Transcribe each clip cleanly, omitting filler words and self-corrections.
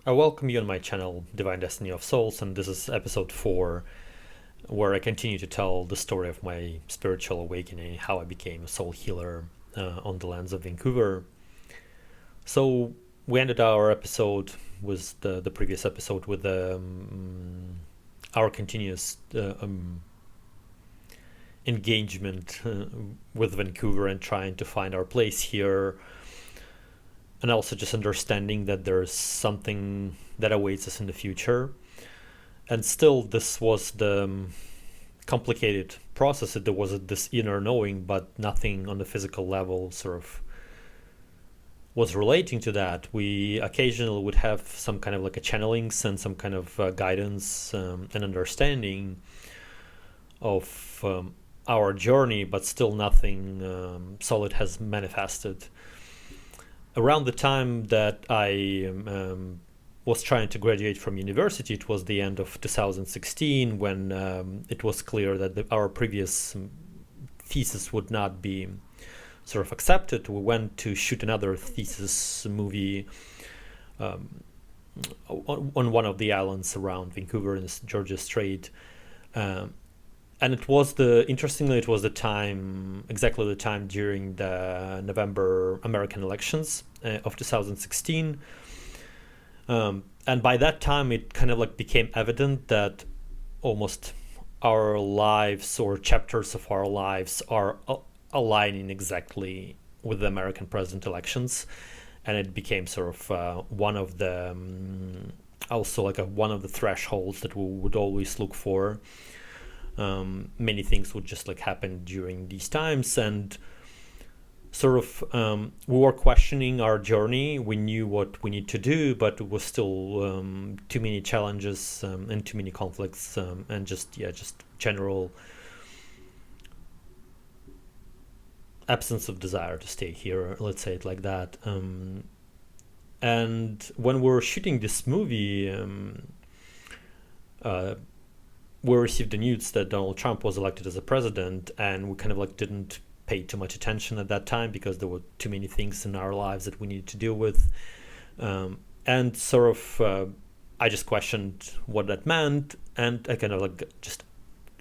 I welcome you on my channel, Divine Destiny of Souls, and this is episode 4, where I continue to tell the story of my spiritual awakening, how I became a soul healer on the lands of Vancouver. So we ended our episode with the previous episode with our continuous engagement with Vancouver and trying to find our place here, and also just understanding that there's something that awaits us in the future. And still, this was the complicated process. There was this inner knowing, but nothing on the physical level sort of was relating to that. We occasionally would have some kind of like a channelings and some kind of guidance and understanding of our journey, but still nothing solid has manifested. Around the time that I was trying to graduate from university, it was the end of 2016, when it was clear that our previous thesis would not be sort of accepted. We went to shoot another thesis movie on one of the islands around Vancouver in the Georgia Strait. And it was interestingly, it was exactly the time during the November American elections of 2016. And by that time, it kind of like became evident that almost our lives or chapters of our lives are aligning exactly with the American president elections. And it became sort of one of the, also like one of the thresholds that we would always look for. Many things would just like happen during these times, and sort of we were questioning our journey. We knew what we need to do, but it was still too many challenges and too many conflicts, and just general absence of desire to stay here, let's say it like that. And when we were shooting this movie, we received the news that Donald Trump was elected as a president, and we kind of like didn't pay too much attention at that time because there were too many things in our lives that we needed to deal with. And sort of I just questioned what that meant, and I kind of like just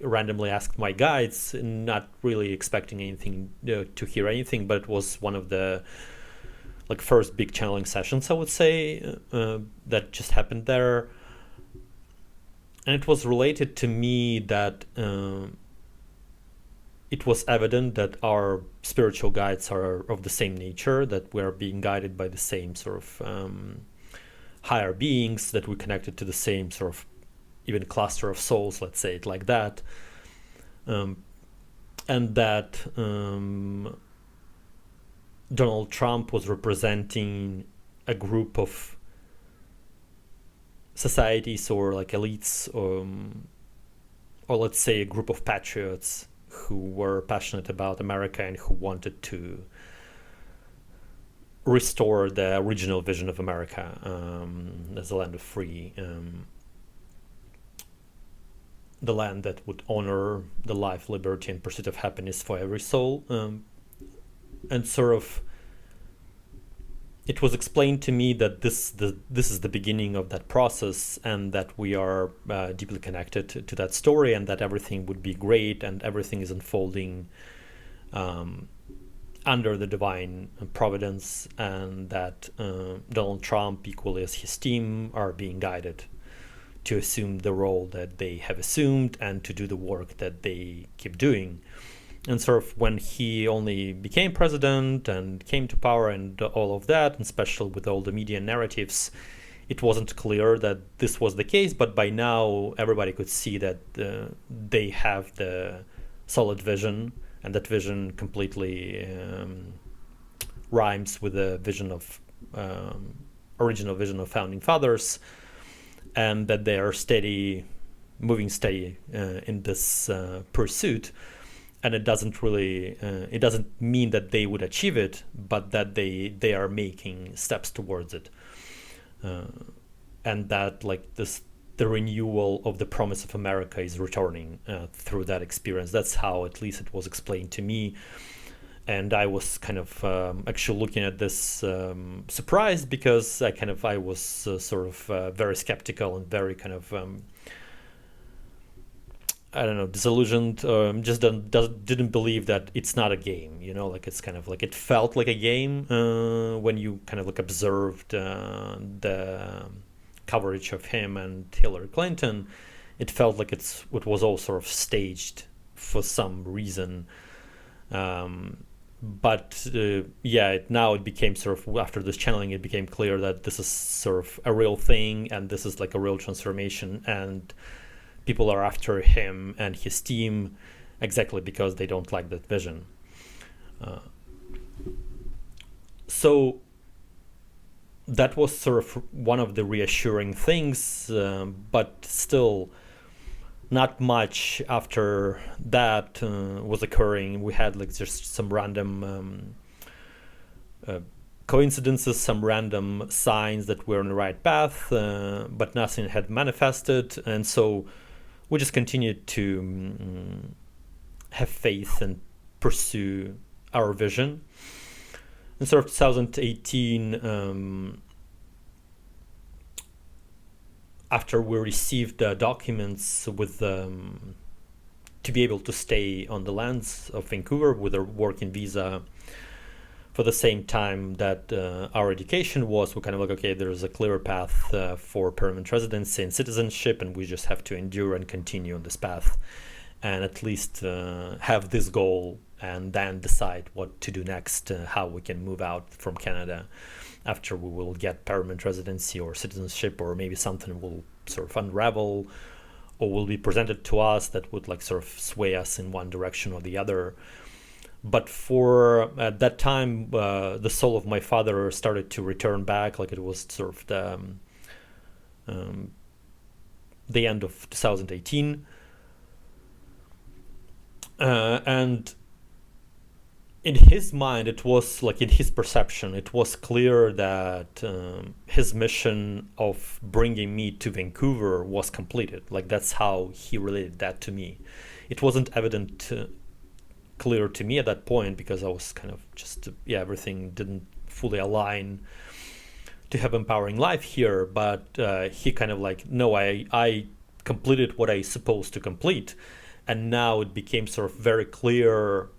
randomly asked my guides, not really expecting anything to hear anything, but it was one of the like first big channeling sessions, I would say, that just happened there. And it was related to me that it was evident that our spiritual guides are of the same nature, that we're being guided by the same sort of higher beings, that we connected to the same sort of even cluster of souls, let's say it like that. And that Donald Trump was representing a group of societies or like elites, or let's say a group of patriots who were passionate about America and who wanted to restore the original vision of America as a land of free, the land that would honor the life, liberty, and pursuit of happiness for every soul. And sort of it was explained to me that this is the beginning of that process, and that we are deeply connected to that story, and that everything would be great, and everything is unfolding under the divine providence, and that Donald Trump, equally as his team, are being guided to assume the role that they have assumed and to do the work that they keep doing. And sort of when he only became president and came to power and all of that, and especially with all the media narratives, it wasn't clear that this was the case. But by now, everybody could see that they have the solid vision, and that vision completely rhymes with the vision of original vision of founding fathers, and that they are moving steady in this pursuit. And it doesn't mean that they would achieve it, but that they are making steps towards it, and that like the renewal of the promise of America is returning through that experience. That's how at least it was explained to me. and I was kind of actually looking at this surprised, because I was very skeptical and very kind of I don't know, disillusioned. Just didn't believe that it's not a game. Like it's kind of like it felt like a game when you kind of like observed the coverage of him and Hillary Clinton. It felt like it was all sort of staged for some reason. But now it became sort of, after this channeling, it became clear that this is sort of a real thing, and this is like a real transformation, and people are after him and his team exactly because they don't like that vision. So that was sort of one of the reassuring things, but still not much after that was occurring. We had like just some random coincidences, some random signs that we're on the right path, but nothing had manifested. And so we just continued to have faith and pursue our vision. In sort of 2018, after we received documents with to be able to stay on the lands of Vancouver with a working visa for the same time that our education was, we kind of like, okay, there's a clear path for permanent residency and citizenship, and we just have to endure and continue on this path, and at least have this goal, and then decide what to do next, how we can move out from Canada after we will get permanent residency or citizenship, or maybe something will sort of unravel or will be presented to us that would like sort of sway us in one direction or the other. But for at that time, the soul of my father started to return back, like it was sort of the end of 2018. And in his mind, it was like, in his perception, it was clear that his mission of bringing me to Vancouver was completed. Like that's how he related that to me. It wasn't clear to me at that point, because I was kind of just, everything didn't fully align to have empowering life here. But he kind of like, no, I completed what I supposed to complete. And now it became sort of very clear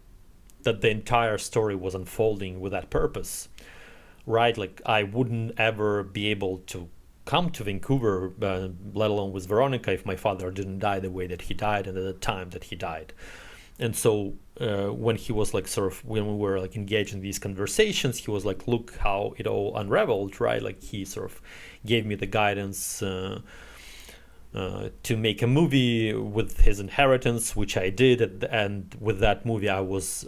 that the entire story was unfolding with that purpose, right? Like I wouldn't ever be able to come to Vancouver, let alone with Veronica, if my father didn't die the way that he died and at the time that he died. And so when he was like when we were like engaged in these conversations, he was like, look how it all unraveled, right? Like he sort of gave me the guidance to make a movie with his inheritance, which I did, and with that movie I was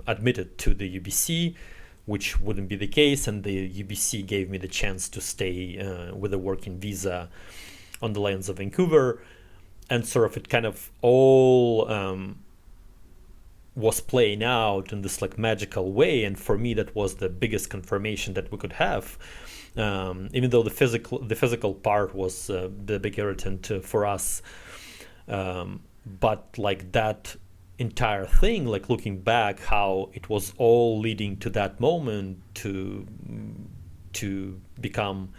admitted to the UBC, which wouldn't be the case, and the UBC gave me the chance to stay with a working visa on the lands of Vancouver. And sort of it kind of all was playing out in this like magical way, and for me that was the biggest confirmation that we could have. Even though the physical part was the big irritant for us, but like that entire thing, like looking back, how it was all leading to that moment to become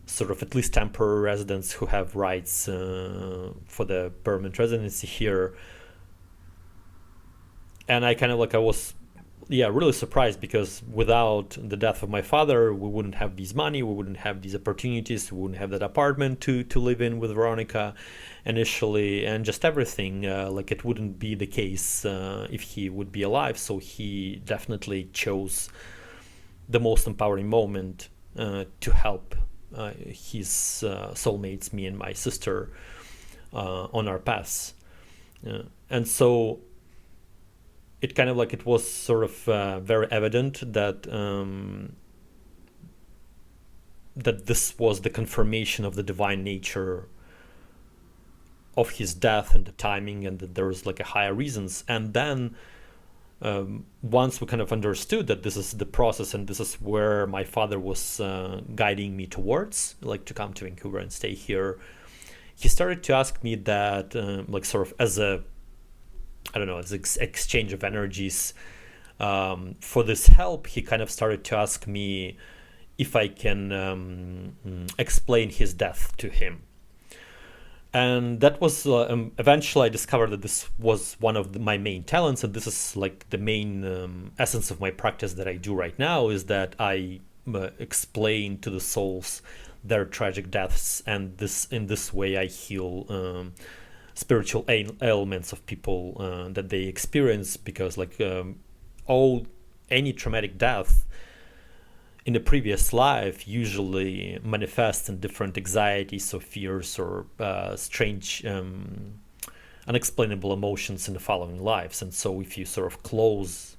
sort of at least temporary residents who have rights for the permanent residency here. And I kind of like, I was really surprised, because without the death of my father, we wouldn't have this money, we wouldn't have these opportunities, we wouldn't have that apartment to live in with Veronica initially, and just everything. Like it wouldn't be the case if he would be alive. So he definitely chose the most empowering moment to help his soulmates, me and my sister, on our paths. And so it kind of like, it was sort of very evident that that this was the confirmation of the divine nature of his death and the timing, and that there was like a higher reasons. And then once we kind of understood that this is the process and this is where my father was guiding me towards, like to come to Vancouver and stay here, he started to ask me that like sort of as a I don't know, this exchange of energies. For this help, he kind of started to ask me if I can explain his death to him. And that was eventually I discovered that this was one of my main talents, and this is like the main essence of my practice that I do right now, is that I explain to the souls their tragic deaths, and in this way I heal spiritual ailments of people that they experience, because like any traumatic death in the previous life usually manifests in different anxieties or fears or strange unexplainable emotions in the following lives. And so if you sort of close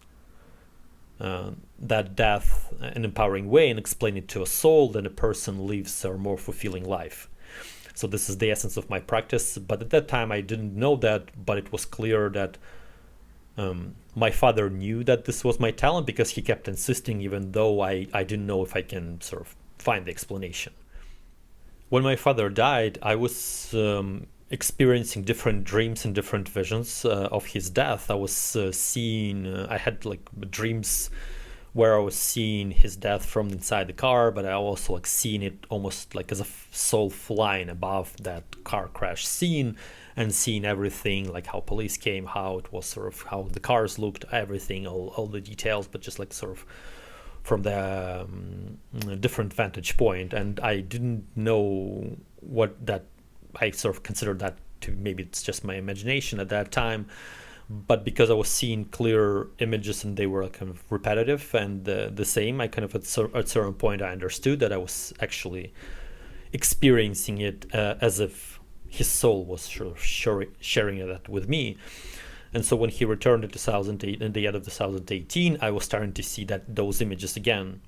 that death in an empowering way and explain it to a soul, then a person lives a more fulfilling life. So this is the essence of my practice. But at that time I didn't know that, but it was clear that my father knew that this was my talent, because he kept insisting, even though I didn't know if I can sort of find the explanation. When my father died, I was experiencing different dreams and different visions of his death. I was I had like dreams where I was seeing his death from inside the car, but I also like seeing it almost like as a soul flying above that car crash scene, and seeing everything, like how police came, how it was sort of how the cars looked, everything, all the details, but just like sort of from the different vantage point. And I didn't know what that, I sort of considered that to maybe it's just my imagination at that time. But because I was seeing clear images and they were kind of repetitive and the same, I kind of at a certain point I understood that I was actually experiencing it as if his soul was sort of sharing that with me. And so when he returned in 2008, in the end of 2018, I was starting to see those images again.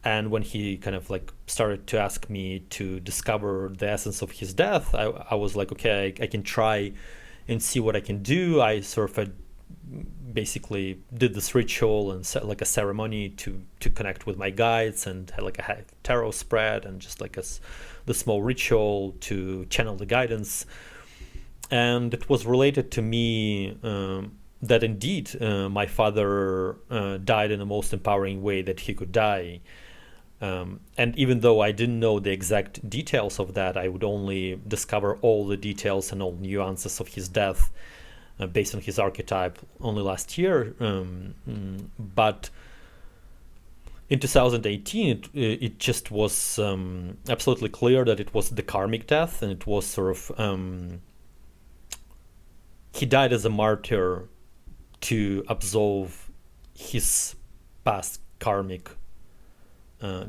And when he kind of like started to ask me to discover the essence of his death, I was like, okay, I can try and see what I can do. I sort of basically did this ritual and set like a ceremony to connect with my guides, and had like a tarot spread and just like the small ritual to channel the guidance. And it was related to me that indeed my father died in the most empowering way that he could die. And even though I didn't know the exact details of that, I would only discover all the details and all nuances of his death based on his archetype only last year. But in 2018, it just was absolutely clear that it was the karmic death, and it was sort of he died as a martyr to absolve his past karmic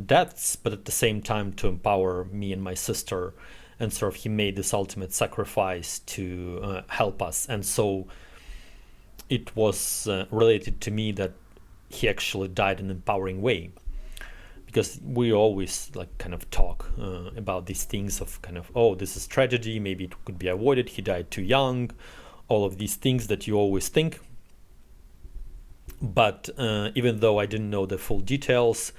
deaths, but at the same time to empower me and my sister, and sort of he made this ultimate sacrifice to help us. And so it was related to me that he actually died in an empowering way, because we always like kind of talk about these things of kind of, oh, this is tragedy, maybe it could be avoided, he died too young, all of these things that you always think. But even though I didn't know the full details,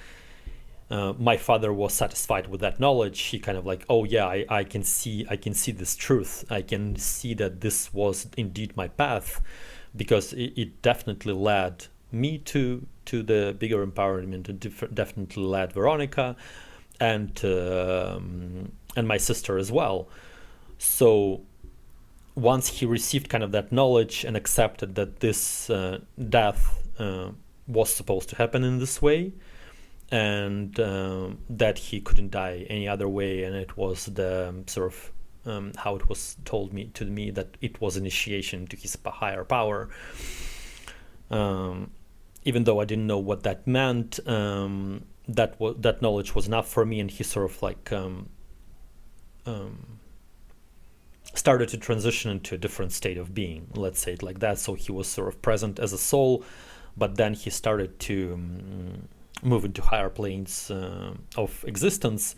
my father was satisfied with that knowledge. He kind of like, oh yeah, I can see this truth. I can see that this was indeed my path, because it definitely led me to the bigger empowerment, and definitely led Veronica and my sister as well. So once he received kind of that knowledge and accepted that this death was supposed to happen in this way, and that he couldn't die any other way, and it was the sort of how it was told to me that it was initiation to his higher power. Even though I didn't know what that meant, that knowledge was enough for me, and he sort of like started to transition into a different state of being, let's say it like that. So he was sort of present as a soul, but then he started to move into higher planes of existence.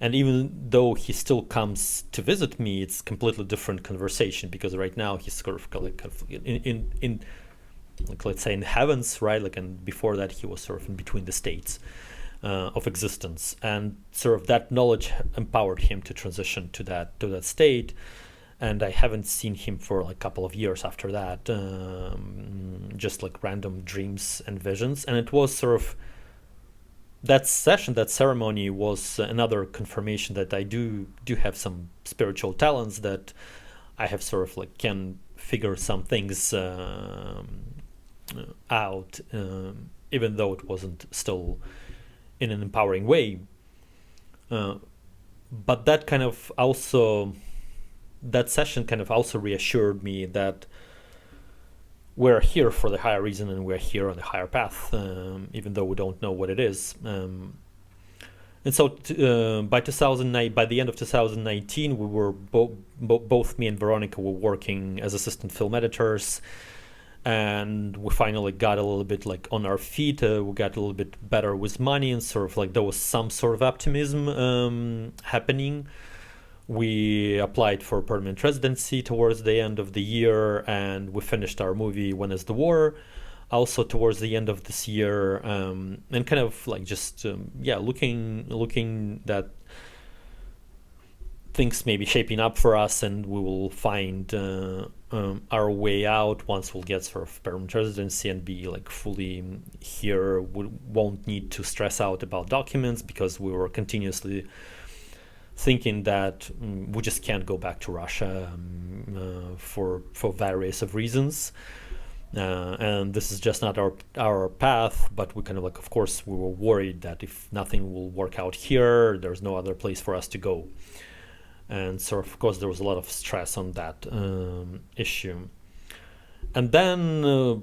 And even though he still comes to visit me, it's completely different conversation, because right now he's sort of like in like, let's say in heavens, right? Like, and before that he was sort of in between the states of existence, and sort of that knowledge empowered him to transition to that state. and I haven't seen him for like a couple of years after that, just like random dreams and visions. And it was sort of that session, that ceremony was another confirmation that I do have some spiritual talents, that I have sort of like can figure some things out, even though it wasn't still in an empowering way. But that kind of also, that session kind of also reassured me that we're here for the higher reason, and we're here on the higher path, even though we don't know what it is. And so by the end of 2019, we were both me and Veronica were working as assistant film editors, and we finally got a little bit like on our feet. We got a little bit better with money, and sort of like there was some sort of optimism happening. We applied for permanent residency towards the end of the year, and we finished our movie When Is the War also towards the end of this year, and kind of like just looking that things may be shaping up for us, and we will find our way out once we'll get sort of permanent residency and be like fully here. We won't need to stress out about documents, because we were continuously thinking that we just can't go back to Russia for various of reasons. And this is just not our path, but we kind of like, of course, we were worried that if nothing will work out here, there's no other place for us to go. And so, of course, there was a lot of stress on that issue. And then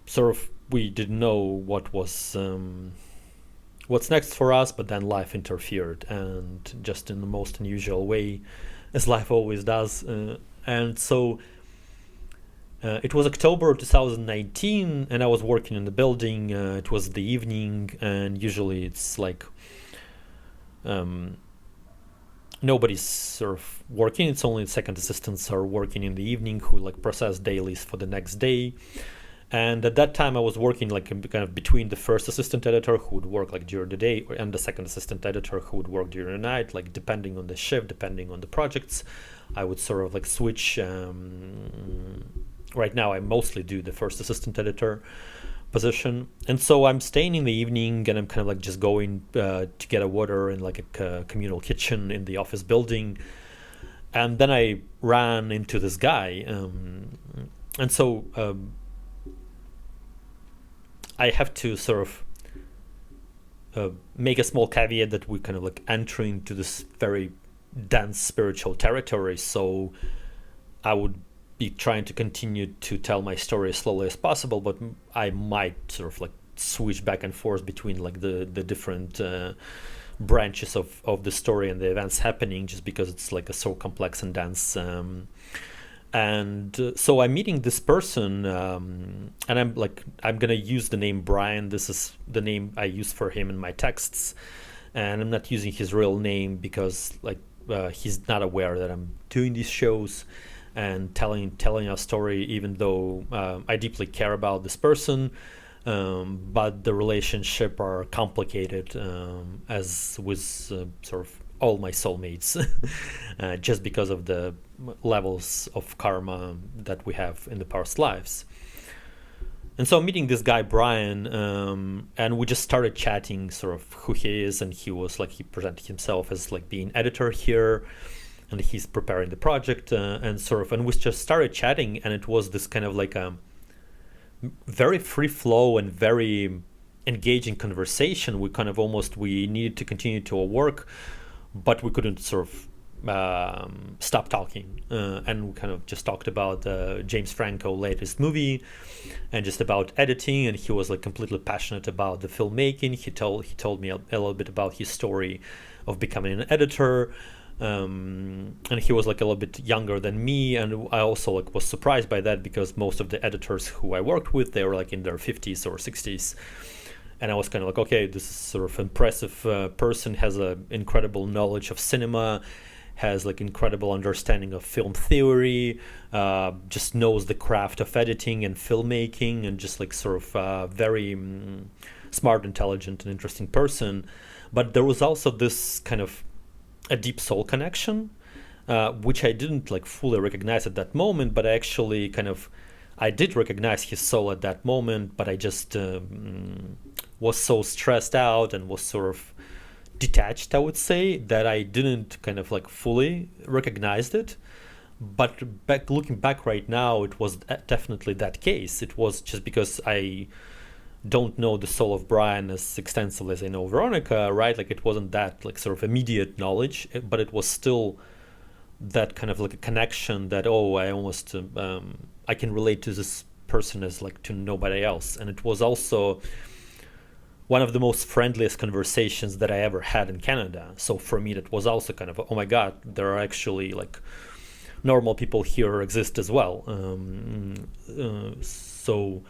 sort of we didn't know what was what's next for us, but then life interfered, and just in the most unusual way, as life always does. And so it was October 2019, and I was working in the building. It was the evening, and usually it's like nobody's sort of working. It's only second assistants are working in the evening, who like process dailies for the next day. And at that time I was working like kind of between the first assistant editor, who would work like during the day, and the second assistant editor, who would work during the night, like depending on the shift, depending on the projects. I would sort of like switch. Right now I mostly do the first assistant editor position. And so I'm staying in the evening, and I'm kind of like just going to get a water in like a communal kitchen in the office building. And then I ran into this guy. And so I have to sort of make a small caveat that we're kind of like entering to this very dense spiritual territory. So I would be trying to continue to tell my story as slowly as possible, but I might sort of like switch back and forth between like the different branches of the story and the events happening, just because it's like a so complex and dense. And so I'm meeting this person, and I'm gonna use the name Brian. This is the name I use for him in my texts, and I'm not using his real name because like he's not aware that I'm doing these shows and telling a story, even though I deeply care about this person, but the relationship are complicated, as with sort of all my soulmates, just because of the levels of karma that we have in the past lives. And so I'm meeting this guy Brian, and we just started chatting sort of who he is, and he presented himself as like being editor here, and he's preparing the project, and we just started chatting, and it was this kind of like a very free flow and very engaging conversation. We needed to continue to our work, but we couldn't sort of stop talking, and we kind of just talked about James Franco's latest movie and just about editing, and he was like completely passionate about the filmmaking. He told me a little bit about his story of becoming an editor, and he was like a little bit younger than me, and I also like was surprised by that, because most of the editors who I worked with, they were like in their 50s or 60s. And I was kind of like, okay, this is sort of impressive person, has an incredible knowledge of cinema, has like incredible understanding of film theory, just knows the craft of editing and filmmaking, and just like sort of very smart, intelligent, and interesting person. But there was also this kind of a deep soul connection, which I didn't like fully recognize at that moment, but I actually I did recognize his soul at that moment, but I just was so stressed out and was sort of detached, I would say, that I didn't fully recognized it. But looking back right now, it was definitely that case. It was just because I don't know the soul of Brian as extensively as I know Veronica, right? Like it wasn't that sort of immediate knowledge, but it was still that a connection that, oh, I almost I can relate to this person as to nobody else. And it was also one of the most friendliest conversations that I ever had in Canada. So for me, that was also oh my God, there are actually normal people here exist as well. So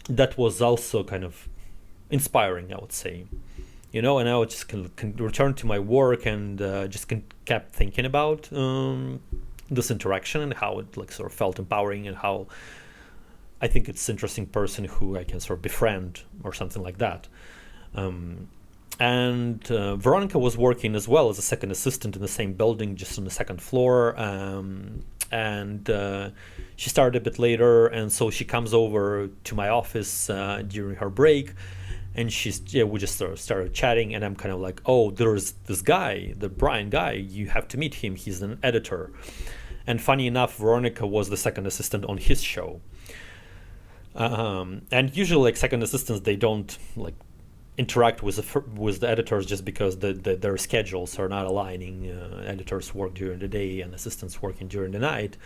that was also inspiring, I would say. And I would just can return to my work and just kept thinking about this interaction and how it sort of felt empowering, and how I think it's an interesting person who I can sort of befriend or something like that. And Veronica was working as well as a second assistant in the same building, just on the second floor. And she started a bit later, and so she comes over to my office during her break, and we just started chatting, and I'm oh, there's this guy, the Brian guy, you have to meet him, he's an editor. And funny enough, Veronica was the second assistant on his show. And usually second assistants, they don't interact with the editors just because their schedules are not aligning. Editors work during the day and assistants working during the night.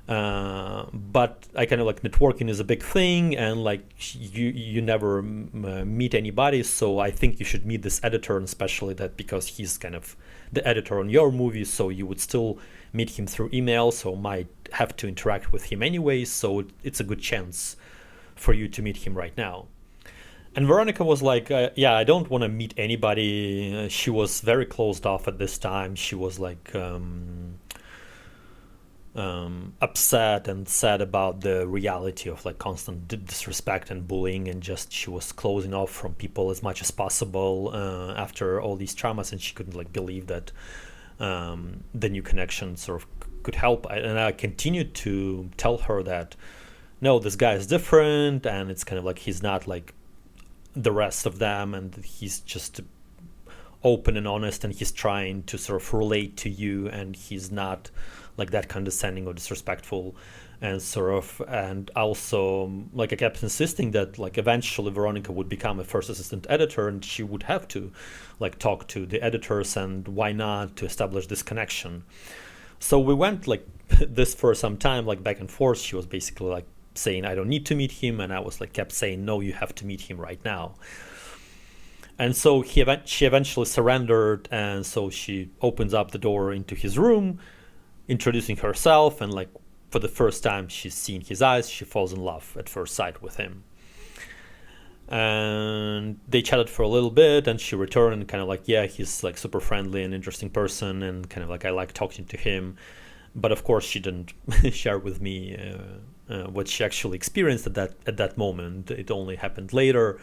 But I networking is a big thing, and you never meet anybody, so I think you should meet this editor, and especially that because he's the editor on your movie, so you would still meet him through email, so might have to interact with him anyway, so it's a good chance for you to meet him right now. And Veronica was yeah, I don't want to meet anybody. She was very closed off at this time. She was upset and sad about the reality of constant disrespect and bullying, and just she was closing off from people as much as possible after all these traumas, and she couldn't believe that the new connection sort of could help. And I continued to tell her that no, this guy is different, and it's he's not the rest of them, and he's just open and honest, and he's trying to sort of relate to you, and he's not that condescending or disrespectful, and also I kept insisting that eventually Veronica would become a first assistant editor, and she would have to talk to the editors, and why not, to establish this connection. So we went this for some time, back and forth. She was basically saying I don't need to meet him, and I was kept saying no, you have to meet him right now. And so she eventually surrendered, and so she opens up the door into his room, introducing herself, and for the first time she's seen his eyes, she falls in love at first sight with him. And they chatted for a little bit, and she returned yeah, he's super friendly and interesting person, and I like talking to him. But of course she didn't share with me what she actually experienced at that moment. It only happened later.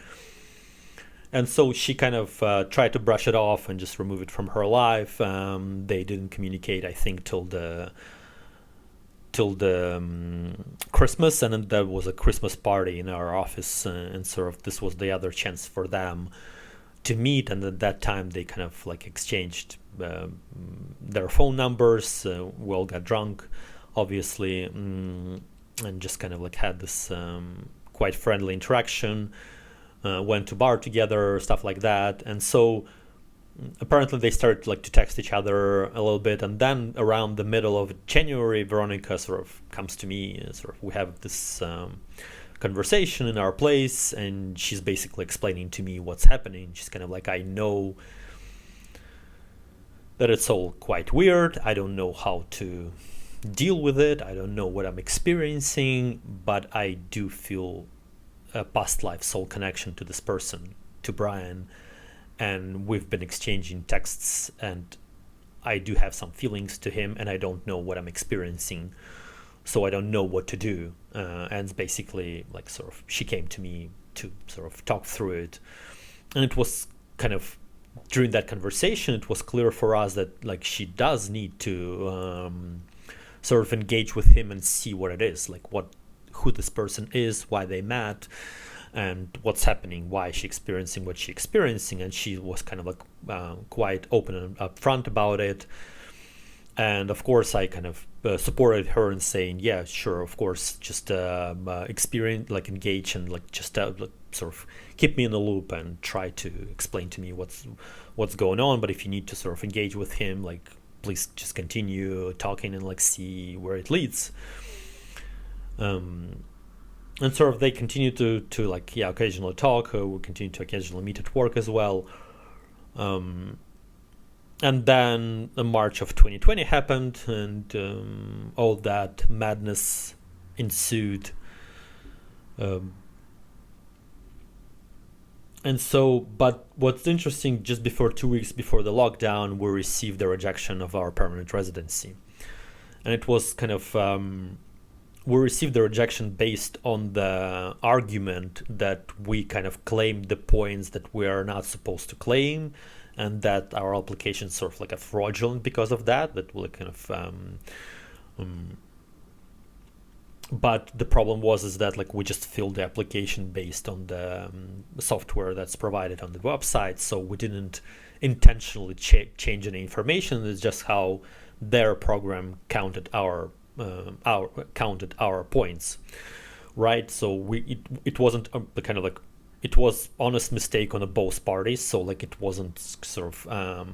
And so she tried to brush it off and just remove it from her life. They didn't communicate, I think, till the Christmas, and then there was a Christmas party in our office, and sort of this was the other chance for them to meet. And at that time they exchanged their phone numbers. We all got drunk, obviously, and just had this quite friendly interaction. Went to bar together, stuff like that. And so apparently they started to text each other a little bit, and then around the middle of January, Veronica sort of comes to me, we have this conversation in our place, and she's basically explaining to me what's happening. She's I know that it's all quite weird, I don't know how to deal with it, I don't know what I'm experiencing, but I do feel a past life soul connection to this person, to Brian, and we've been exchanging texts, and I do have some feelings to him, and I don't know what I'm experiencing, so I don't know what to do. And basically she came to me to sort of talk through it, and it was during that conversation, it was clear for us that like she does need to sort of engage with him and see what it is, like who this person is, why they met, and what's happening, why she's experiencing what she's experiencing. And she was kind of like quite open and upfront about it. And of course, I kind of supported her in saying, yeah, sure, of course, just experience, like engage, and like just like, sort of keep me in the loop and try to explain to me what's going on. But if you need to sort of engage with him, like please just continue talking and like see where it leads. And sort of they continue to like, yeah, occasionally talk. We continue to occasionally meet at work as well. And then March of 2020 happened, and all that madness ensued. And so, but what's interesting, just before 2 weeks before the lockdown, we received the rejection of our permanent residency. And it was kind of, we received the rejection based on the argument that we kind of claimed the points that we are not supposed to claim, and that our application sort of like a fraudulent because of that will kind of but the problem is that like we just filled the application based on the software that's provided on the website, so we didn't intentionally change any information. It's just how their program counted our points, right? So it wasn't the kind of like, it was honest mistake on both parties. So like it wasn't sort of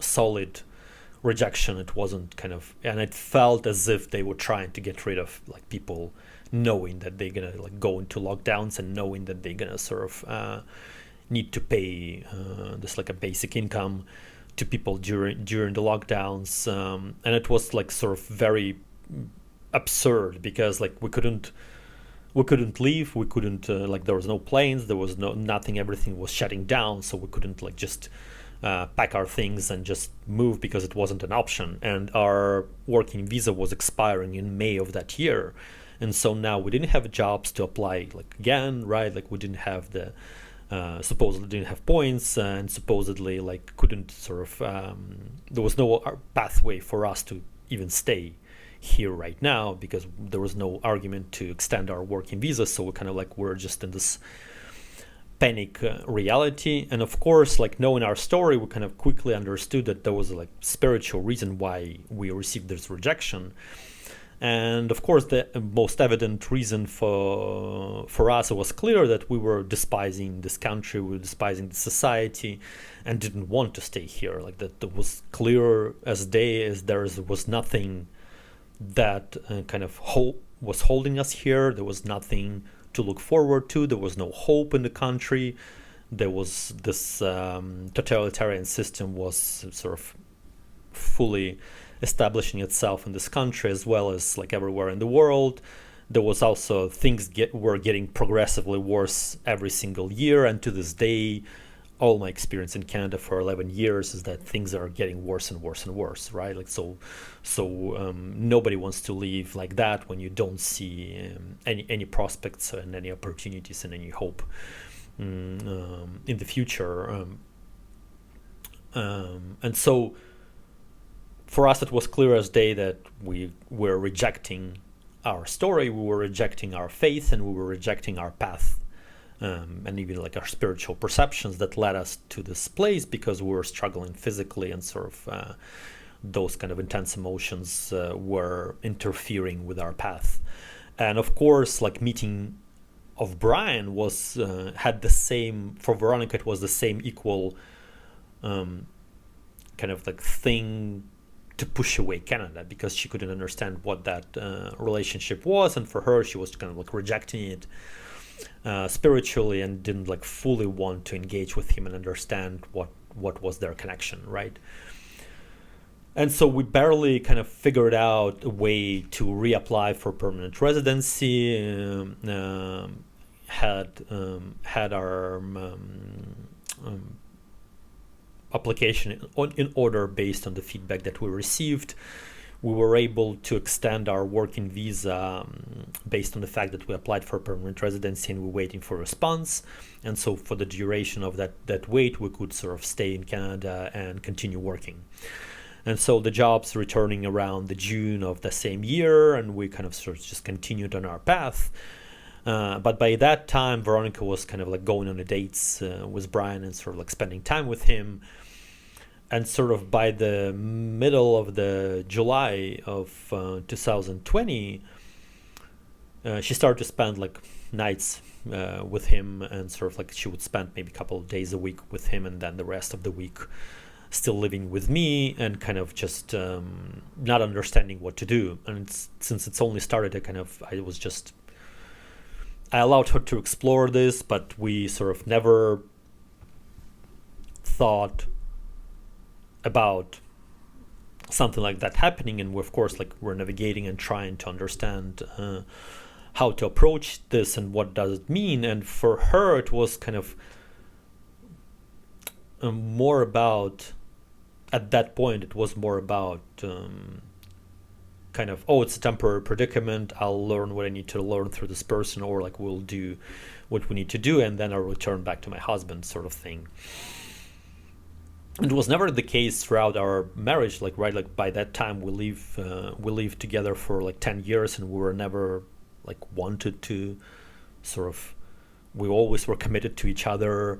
solid rejection. It wasn't kind of, and it felt as if they were trying to get rid of like people knowing that they're gonna like go into lockdowns and knowing that they're gonna sort of need to pay this like a basic income to people during the lockdowns. And it was like sort of very absurd because like we couldn't leave, we couldn't like there was no planes, there was nothing, everything was shutting down, so we couldn't like just pack our things and just move because it wasn't an option. And our working visa was expiring in May of that year, and so now we didn't have jobs to apply like again, right? Like we didn't have the supposedly didn't have points, and supposedly like couldn't sort of there was no pathway for us to even stay here right now because there was no argument to extend our working visa. So we kind of like we're just in this panic reality. And of course, like knowing our story, we kind of quickly understood that there was a like spiritual reason why we received this rejection. And of course, the most evident reason for us, it was clear that we were despising this country, we were despising the society, and didn't want to stay here. Like that, it was clear as day, as there was nothing that kind of was holding us here. There was nothing to look forward to. There was no hope in the country. There was this totalitarian system was sort of fully establishing itself in this country as well as like everywhere in the world. There was also things were getting progressively worse every single year, and to this day all my experience in Canada for 11 years is that things are getting worse and worse and worse, right? Like so nobody wants to leave like that when you don't see any prospects and any opportunities and any hope in the future. And so for us it was clear as day that we were rejecting our story, we were rejecting our faith, and we were rejecting our path. And even like our spiritual perceptions that led us to this place, because we were struggling physically, and sort of those kind of intense emotions were interfering with our path. And of course, like meeting of Brian was had the same, for Veronica it was the same equal kind of like thing to push away Canada, because she couldn't understand what that relationship was, and for her she was kind of like rejecting it spiritually, and didn't like fully want to engage with him and understand what was their connection, right? And so we barely kind of figured out a way to reapply for permanent residency. Had our application in order based on the feedback that we received. we were able to extend our working visa based on the fact that we applied for permanent residency and we're waiting for a response. And so for the duration of that wait, we could sort of stay in Canada and continue working. And so the job's returning around the June of the same year, and we kind of sort of just continued on our path. But by that time, Veronica was kind of like going on the dates with Brian and sort of like spending time with him. And sort of by the middle of the July of 2020, she started to spend like nights with him, and sort of like she would spend maybe a couple of days a week with him, and then the rest of the week still living with me, and kind of just not understanding what to do. And since it's only started, I allowed her to explore this, but we sort of never thought about something like that happening. And of course, like, we're navigating and trying to understand how to approach this and what does it mean. And for her, it was kind of more about, at that point, it was more about kind of, oh, it's a temporary predicament, I'll learn what I need to learn through this person, or like, we'll do what we need to do and then I'll return back to my husband, sort of thing. It was never the case throughout our marriage, like, right, like, by that time we lived together for like 10 years, and we were never like wanted to sort of, we always were committed to each other.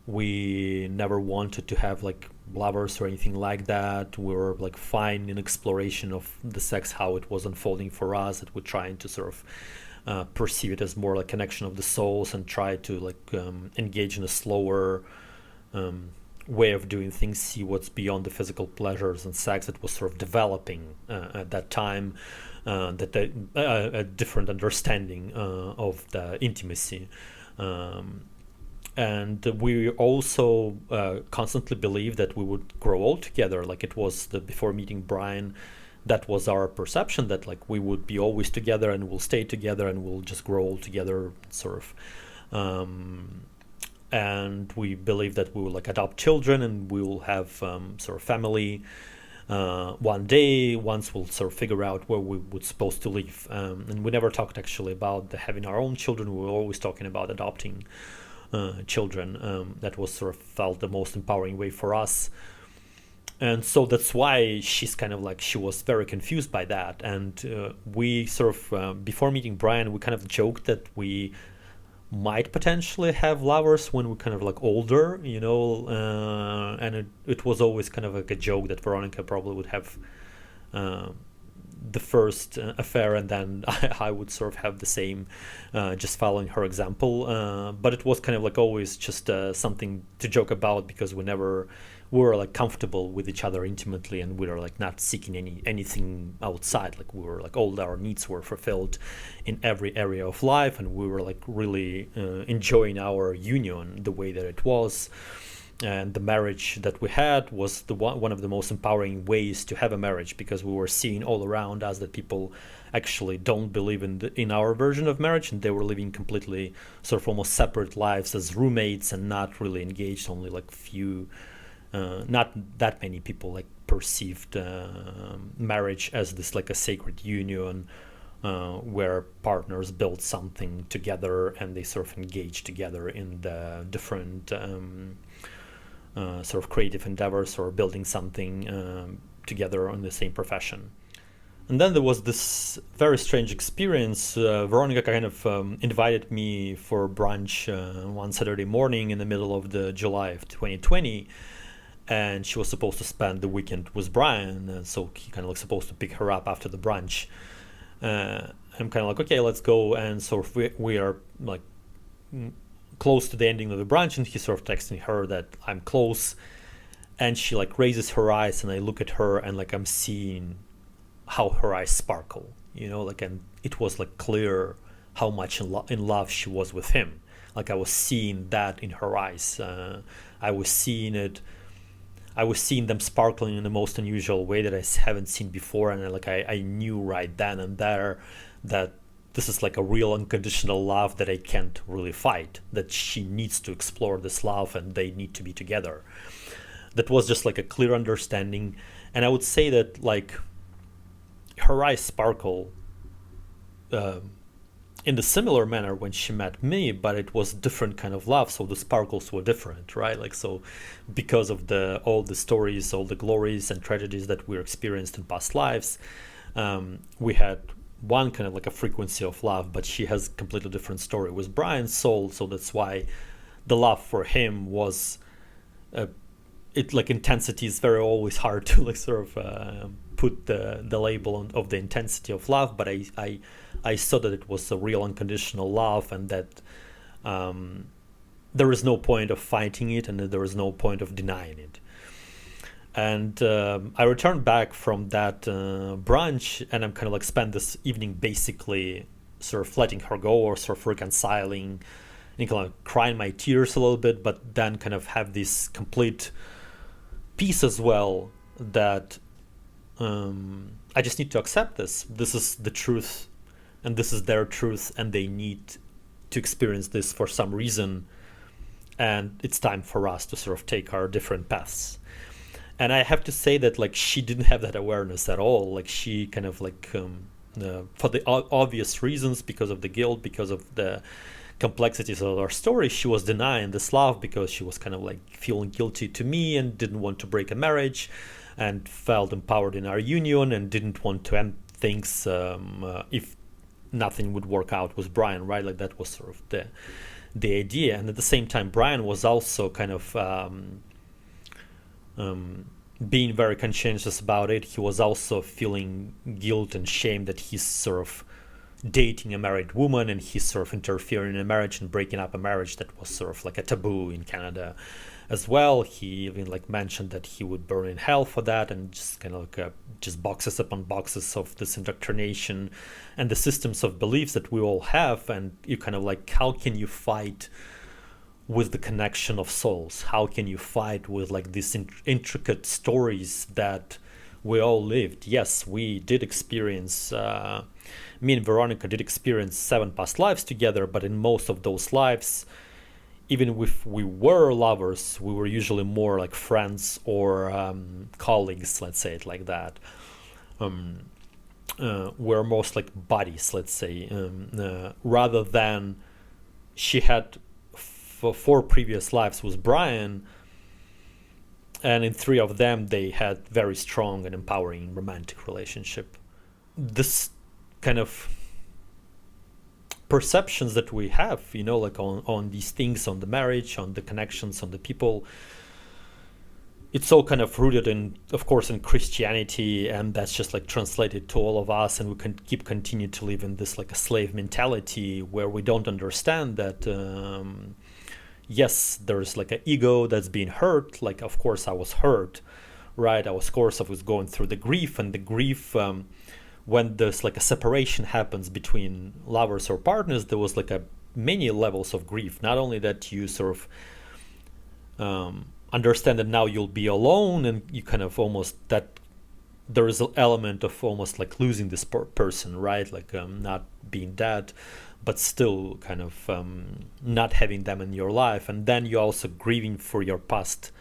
We never wanted to have like lovers or anything like that. We were like fine in exploration of the sex, how it was unfolding for us, that we're trying to sort of perceive it as more like connection of the souls, and try to like engage in a slower way of doing things, see what's beyond the physical pleasures and sex that was sort of developing at that time, a different understanding of the intimacy. And we also constantly believed that we would grow old together. Like, it was before meeting Brian, that was our perception, that like we would be always together and we'll stay together and we'll just grow old together, sort of. And we believed that we will like adopt children and we will have sort of family one day, once we'll sort of figure out where we would supposed to live. And we never talked actually about having our own children. We were always talking about adopting children. That was sort of felt the most empowering way for us. And so that's why she's kind of like, she was very confused by that. And we sort of, before meeting Brian, we kind of joked that we might potentially have lovers when we're kind of like older, you know, and it was always kind of like a joke that Veronica probably would have the first affair, and then I would sort of have the same, just following her example. But it was kind of like always just something to joke about, because we were like comfortable with each other intimately, and we were like not seeking anything outside. Like, we were like, all our needs were fulfilled in every area of life, and we were like really enjoying our union the way that it was. And the marriage that we had was one of the most empowering ways to have a marriage, because we were seeing all around us that people actually don't believe in our version of marriage, and they were living completely sort of almost separate lives as roommates and not really engaged. Only like few, not that many people like perceived marriage as this like a sacred union where partners build something together and they sort of engage together in the different sort of creative endeavors, or building something together on the same profession. And then there was this very strange experience. Veronica kind of invited me for brunch one Saturday morning in the middle of the July of 2020, and she was supposed to spend the weekend with Brian, and so he kind of like supposed to pick her up after the brunch. I'm kind of like, okay, let's go. And so we are like close to the ending of the brunch, and he's sort of texting her that I'm close, and she like raises her eyes, and I look at her, and like I'm seeing how her eyes sparkle, you know, like, and it was like clear how much in love she was with him. Like, I was seeing that in her eyes. I was seeing them sparkling in the most unusual way that I haven't seen before, and like I knew right then and there that this is like a real unconditional love that I can't really fight, that she needs to explore this love and they need to be together. That was just like a clear understanding. And I would say that like her eyes sparkle in the similar manner when she met me, but it was different kind of love, so the sparkles were different, right? Like, so because of all the stories, all the glories and tragedies that we experienced in past lives, we had one kind of like a frequency of love, but she has a completely different story with Brian's soul, so that's why the love for him was it like intensity is very always hard to like sort of put the label of the intensity of love, but I saw that it was a real unconditional love, and that there is no point of fighting it, and that there is no point of denying it. And I returned back from that brunch, and I'm kind of like spent this evening basically sort of letting her go, or sort of reconciling, and kind of crying my tears a little bit, but then kind of have this complete peace as well, that I just need to accept this. This is the truth, and this is their truth, and they need to experience this for some reason, and it's time for us to sort of take our different paths. And I have to say that like she didn't have that awareness at all. Like she kind of like for the obvious reasons, because of the guilt, because of the complexities of our story, she was denying this love because she was kind of like feeling guilty to me and didn't want to break a marriage, and felt empowered in our union and didn't want to end things if nothing would work out with Brian, right? Like that was sort of the idea. And at the same time, Brian was also kind of being very conscientious about it. He was also feeling guilt and shame that he's sort of dating a married woman, and he's sort of interfering in a marriage and breaking up a marriage that was sort of like a taboo in Canada as well. He even like mentioned that he would burn in hell for that, and just kind of like just boxes upon boxes of this indoctrination and the systems of beliefs that we all have. And you kind of like, how can you fight with the connection of souls? How can you fight with like these intricate stories that we all lived? Yes, we did experience, me and Veronica did experience 7 past lives together, but in most of those lives, even if we were lovers, we were usually more like friends or colleagues, let's say it like that. We're most like buddies, let's say, rather than she had 4 previous lives with Brian, and in 3 of them they had very strong and empowering romantic relationship. This kind of perceptions that we have, like on these things, on the marriage, on the connections, on the people, it's all kind of rooted in, of course, in Christianity, and that's just like translated to all of us, and we can continue to live in this like a slave mentality where we don't understand that yes, there's like an ego that's being hurt. Like, of course I was hurt, right? Of course I was going through the grief, and the grief, when there's like a separation happens between lovers or partners, there was like a many levels of grief. Not only that you sort of understand that now you'll be alone, and you kind of almost, that there is an element of almost like losing this person, right? Like not being dead, but still kind of not having them in your life. And then you're also grieving for your past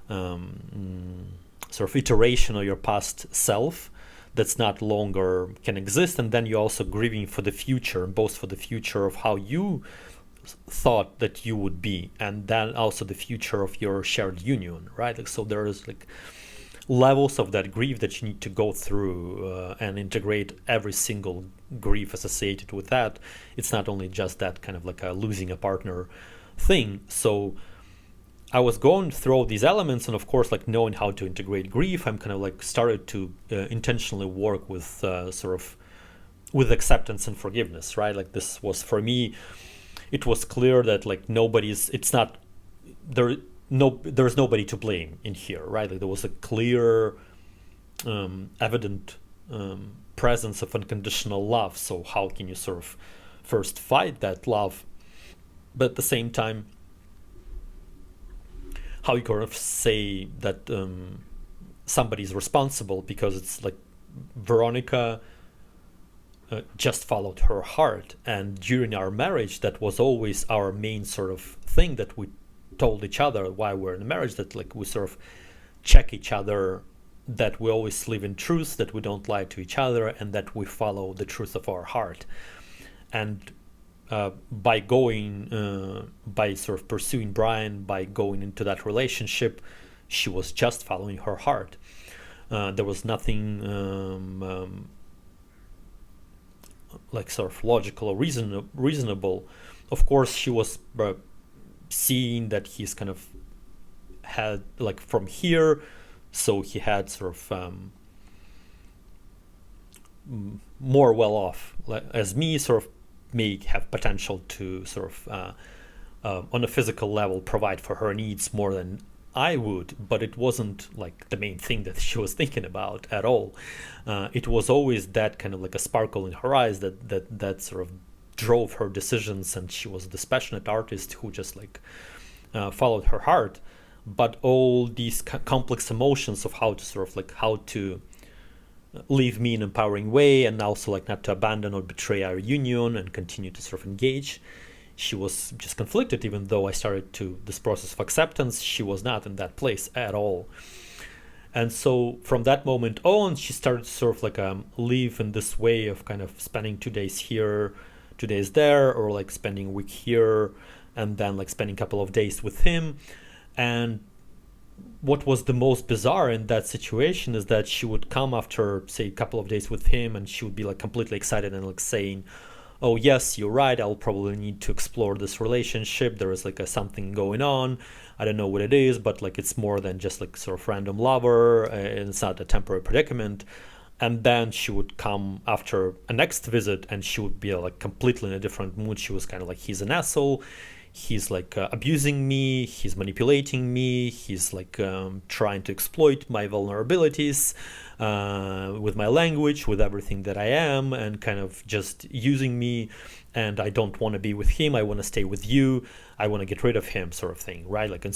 sort of iteration of your past self that's not longer can exist. And then you're also grieving for the future, both for the future of how you thought that you would be, and then also the future of your shared union, right? Like, so there is like levels of that grief that you need to go through and integrate every single grief associated with that. It's not only just that kind of like a losing a partner thing. So I was going through all these elements, and of course, like knowing how to integrate grief, I'm kind of like started to intentionally work with sort of with acceptance and forgiveness, right? Like this was, for me, it was clear that like it's not there. There's nobody to blame in here, right? Like there was a clear, evident presence of unconditional love. So how can you sort of first fight that love, but at the same time, how you kind of say that somebody's responsible, because it's like Veronica just followed her heart, and during our marriage, that was always our main sort of thing that we told each other while we're in a marriage, that like we sort of check each other that we always live in truth, that we don't lie to each other, and that we follow the truth of our heart. And by sort of pursuing Brian, by going into that relationship, she was just following her heart. There was nothing like sort of logical or reasonable. Of course, she was seeing that he's kind of had like from here, so he had sort of more well off, as me, sort of may have potential to sort of on a physical level provide for her needs more than I would, but it wasn't like the main thing that she was thinking about at all. It was always that kind of like a sparkle in her eyes that sort of drove her decisions, and she was this passionate artist who just like followed her heart. But all these complex emotions of how to leave me in an empowering way, and also like not to abandon or betray our union and continue to sort of engage. She was just conflicted, even though I started this process of acceptance. She was not in that place at all. And so from that moment on, she started to sort of like live in this way of kind of spending 2 days here, 2 days there, or like spending a week here, and then like spending a couple of days with him. And what was the most bizarre in that situation is that she would come after, say, a couple of days with him, and she would be like completely excited and like saying, oh yes, you're right, I'll probably need to explore this relationship. There is like something going on. I don't know what it is, but like it's more than just like sort of random lover, and it's not a temporary predicament. And then she would come after a next visit, and she would be like completely in a different mood. She was kind of like, he's an asshole, he's like abusing me, he's manipulating me, he's like trying to exploit my vulnerabilities with my language, with everything that I am, and kind of just using me. And I don't want to be with him, I want to stay with you, I want to get rid of him, sort of thing, right? Like, and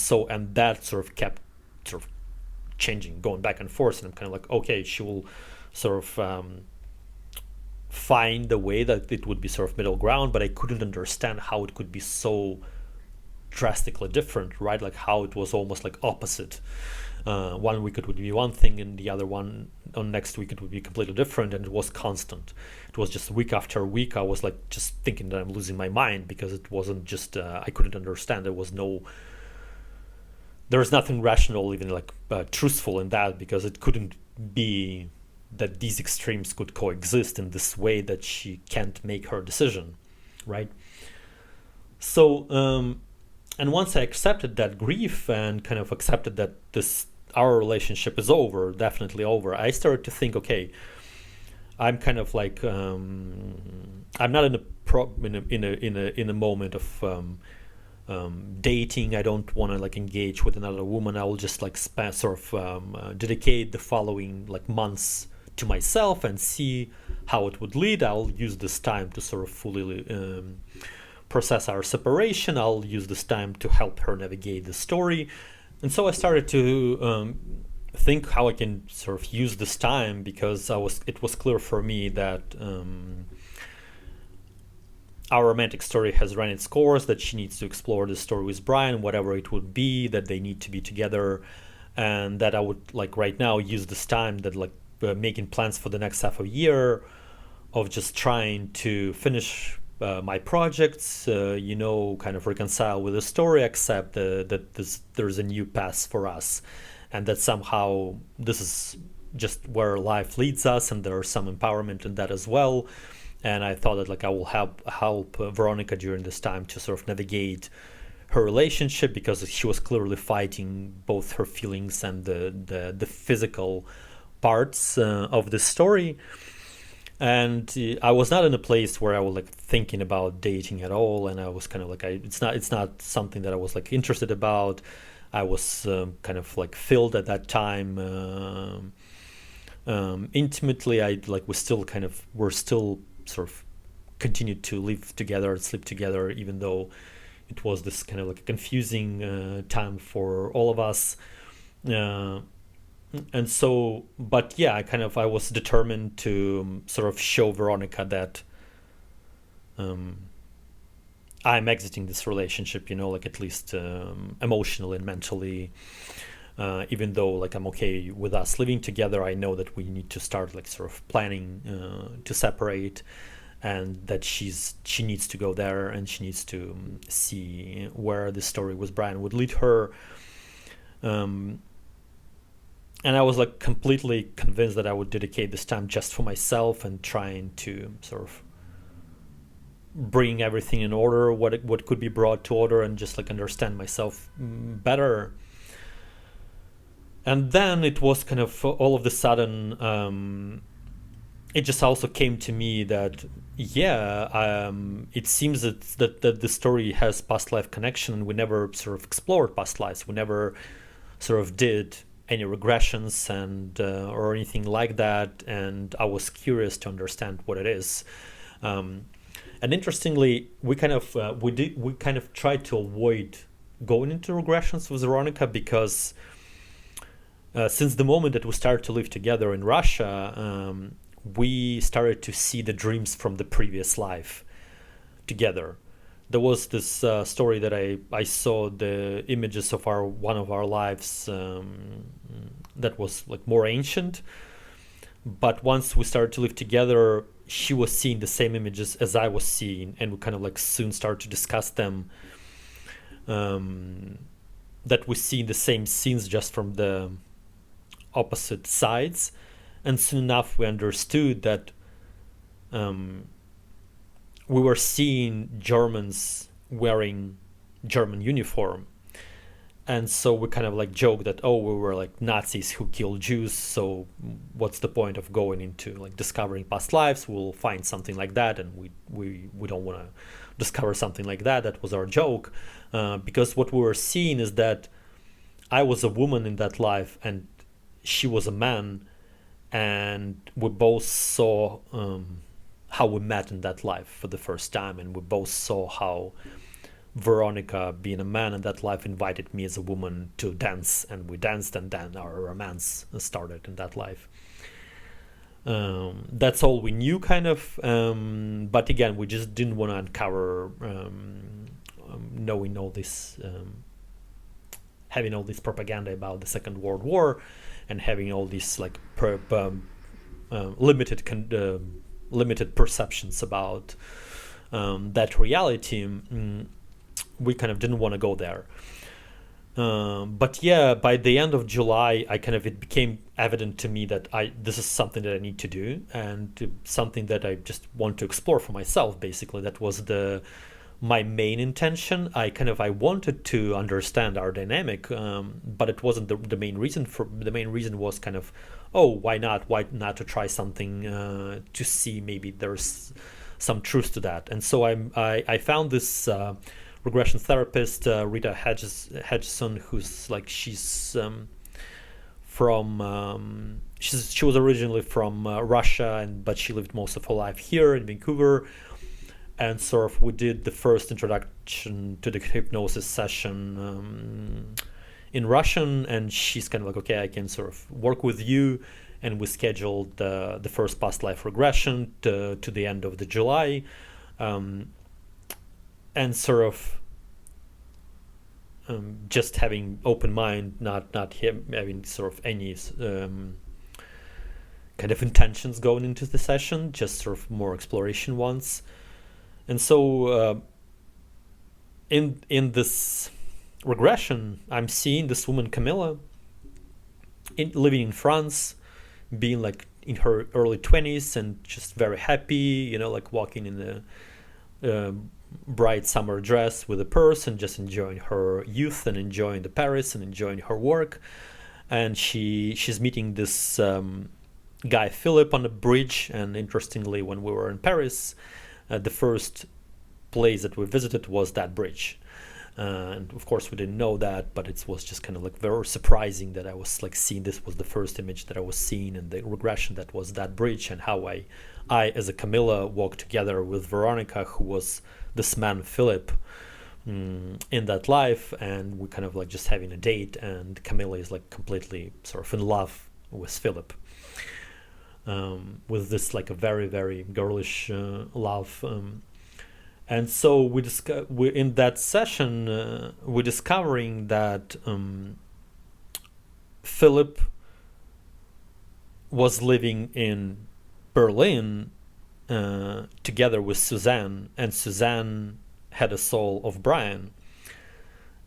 that sort of kept sort of changing, going back and forth. And I'm kind of like, okay, she will sort of find a way that it would be sort of middle ground, but I couldn't understand how it could be so drastically different, right? Like how it was almost like opposite. 1 week it would be one thing, and the other one on next week it would be completely different, and it was constant. It was just week after week I was like just thinking that I'm losing my mind, because it wasn't just I couldn't understand. There was nothing rational, even like truthful in that, because it couldn't be that these extremes could coexist in this way, that she can't make her decision, right? So and once I accepted that grief and kind of accepted that our relationship is over, definitely over, I started to think, okay, I'm kind of like I'm not in a moment of dating. I don't want to like engage with another woman. I will just like dedicate the following like months to myself and see how it would lead. I'll use this time to sort of fully process our separation. I'll use this time to help her navigate the story. And so I started to think how I can sort of use this time, because it was clear for me that our romantic story has run its course, that she needs to explore the story with Brian, whatever it would be, that they need to be together, and that I would like right now use this time, that like making plans for the next half a year of just trying to finish my projects, kind of reconcile with the story, accept that there's a new path for us, and that somehow this is just where life leads us, and there's some empowerment in that as well. And I thought that like I will help Veronica during this time to sort of navigate her relationship, because she was clearly fighting both her feelings and the physical parts of the story. And I was not in a place where I was like thinking about dating at all, and I was kind of like it's not something that I was like interested about. I was kind of like filled at that time intimately. We're still sort of continued to live together and sleep together, even though it was this kind of like a confusing time for all of us. And so, but yeah, I was determined to sort of show Veronica that I'm exiting this relationship, like at least emotionally and mentally. Even though like I'm okay with us living together, I know that we need to start like sort of planning to separate, and that she needs to go there and she needs to see where the story with Brian would lead her. And I was like completely convinced that I would dedicate this time just for myself and trying to sort of bring everything in order, what could be brought to order, and just like understand myself better. And then it was kind of all of a sudden, it just also came to me that it seems that the story has past life connection, and we never sort of explored past lives. We never sort of did any regressions and or anything like that, and I was curious to understand what it is. And interestingly, we kind of tried to avoid going into regressions with Veronica, because since the moment that we started to live together in Russia, we started to see the dreams from the previous life together. There was this story that I saw the images of one of our lives that was like more ancient, but once we started to live together, she was seeing the same images as I was seeing, and we kind of like soon started to discuss them. That we see the same scenes just from the opposite sides, and soon enough we understood that we were seeing Germans wearing German uniform, and so we kind of like joked that, oh, we were like Nazis who killed Jews, so what's the point of going into like discovering past lives? We'll find something like that, and we don't want to discover something like that. That was our joke, because what we were seeing is that I was a woman in that life and she was a man, and we both saw how we met in that life for the first time, and we both saw how Veronica, being a man in that life, invited me as a woman to dance, and we danced, and then our romance started in that life. That's all we knew, kind of, but again, we just didn't want to uncover knowing all this, having all this propaganda about the Second World War, and having all these like limited perceptions about that reality. We kind of didn't want to go there. But yeah, by the end of July, it became evident to me that this is something that I need to do, and something that I just want to explore for myself. Basically, that was my main intention. I wanted to understand our dynamic, but it wasn't the main reason. The main reason was kind of, oh, why not to try something to see maybe there's some truth to that. And so I found this regression therapist, Rita Hedgeson, who's like, she was originally from Russia, but she lived most of her life here in Vancouver. And sort of we did the first introduction to the hypnosis session in Russian, and she's kind of like, okay, I can sort of work with you. And we scheduled the first past life regression to the end of the July, and sort of just having open mind, not having sort of any kind of intentions going into the session, just sort of more exploration ones. And so in this regression, I'm seeing this woman Camilla living in France, being like in her early 20s and just very happy, like walking in a bright summer dress with a purse and just enjoying her youth and enjoying the Paris and enjoying her work. And she's meeting this guy Philip on the bridge. And interestingly, when we were in Paris, the first place that we visited was that bridge. And of course we didn't know that, but it was just kind of like very surprising that I was like seeing, this was the first image that I was seeing in the regression, that was that bridge, and how I as a Camilla walked together with Veronica, who was this man Philip in that life, and we kind of like just having a date, and Camilla is like completely sort of in love with Philip, with this like a very, very girlish love. And so we in that session we're discovering that Philip was living in Berlin together with Suzanne, and Suzanne had a soul of Brian,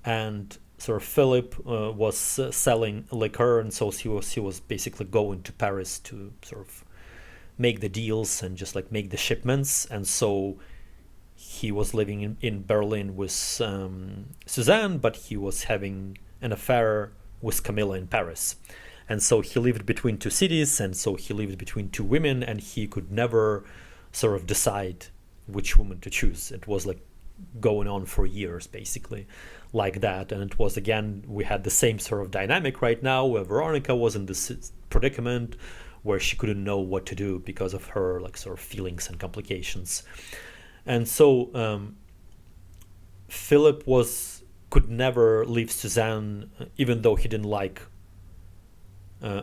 and sort of Philip was selling liquor, and so he was basically going to Paris to sort of make the deals and just like make the shipments, and so he was living in Berlin with Suzanne, but he was having an affair with Camilla in Paris. And so he lived between two cities, and so he lived between two women, and he could never sort of decide which woman to choose. It was like going on for years, basically, like that. And it was, again, we had the same sort of dynamic right now, where Veronica was in this predicament where she couldn't know what to do because of her like sort of feelings and complications. And so Philip could never leave Suzanne, even though he didn't like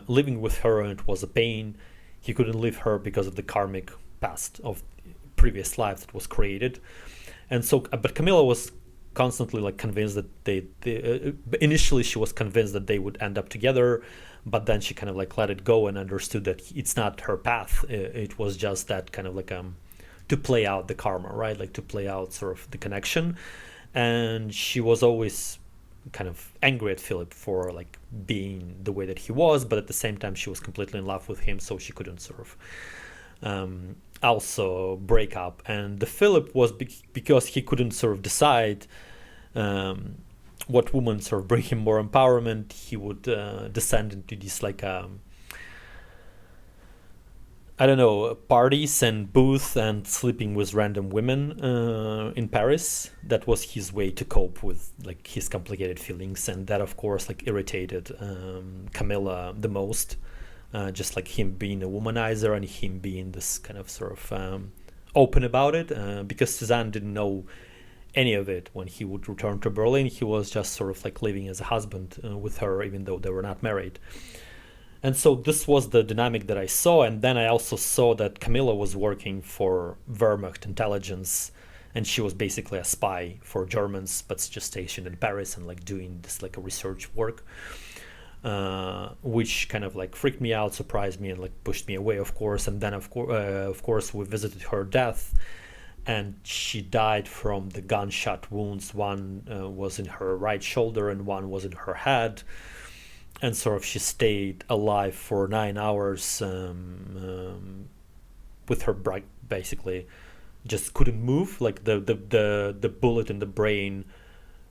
living with her, and it was a pain. He couldn't leave her because of the karmic past of previous life that was created. And so, but Camilla was constantly like convinced that they initially she was convinced that they would end up together, but then she kind of like let it go and understood that it's not her path. It was just that kind of like to play out the karma, right? Like to play out sort of the connection. And she was always kind of angry at Philip for like being the way that he was, but at the same time she was completely in love with him, so she couldn't sort of also break up. And the Philip was because he couldn't sort of decide what woman sort of bring him more empowerment. He would descend into these like I don't know, parties and booths and sleeping with random women in Paris. That was his way to cope with like his complicated feelings, and that of course like irritated Camilla the most. Just like him being a womanizer and him being this kind of sort of open about it, because Suzanne didn't know any of it. When he would return to Berlin, he was just sort of like living as a husband with her, even though they were not married. And so this was the dynamic that I saw. And then I also saw that Camilla was working for Wehrmacht intelligence, and she was basically a spy for Germans, but just stationed in Paris and like doing this like a research work, which kind of like freaked me out, surprised me, and like pushed me away, of course. And then of course we visited her death, and she died from the gunshot wounds. One was in her right shoulder and one was in her head. And sort of she stayed alive for 9 hours with her basically just couldn't move. Like the bullet in the brain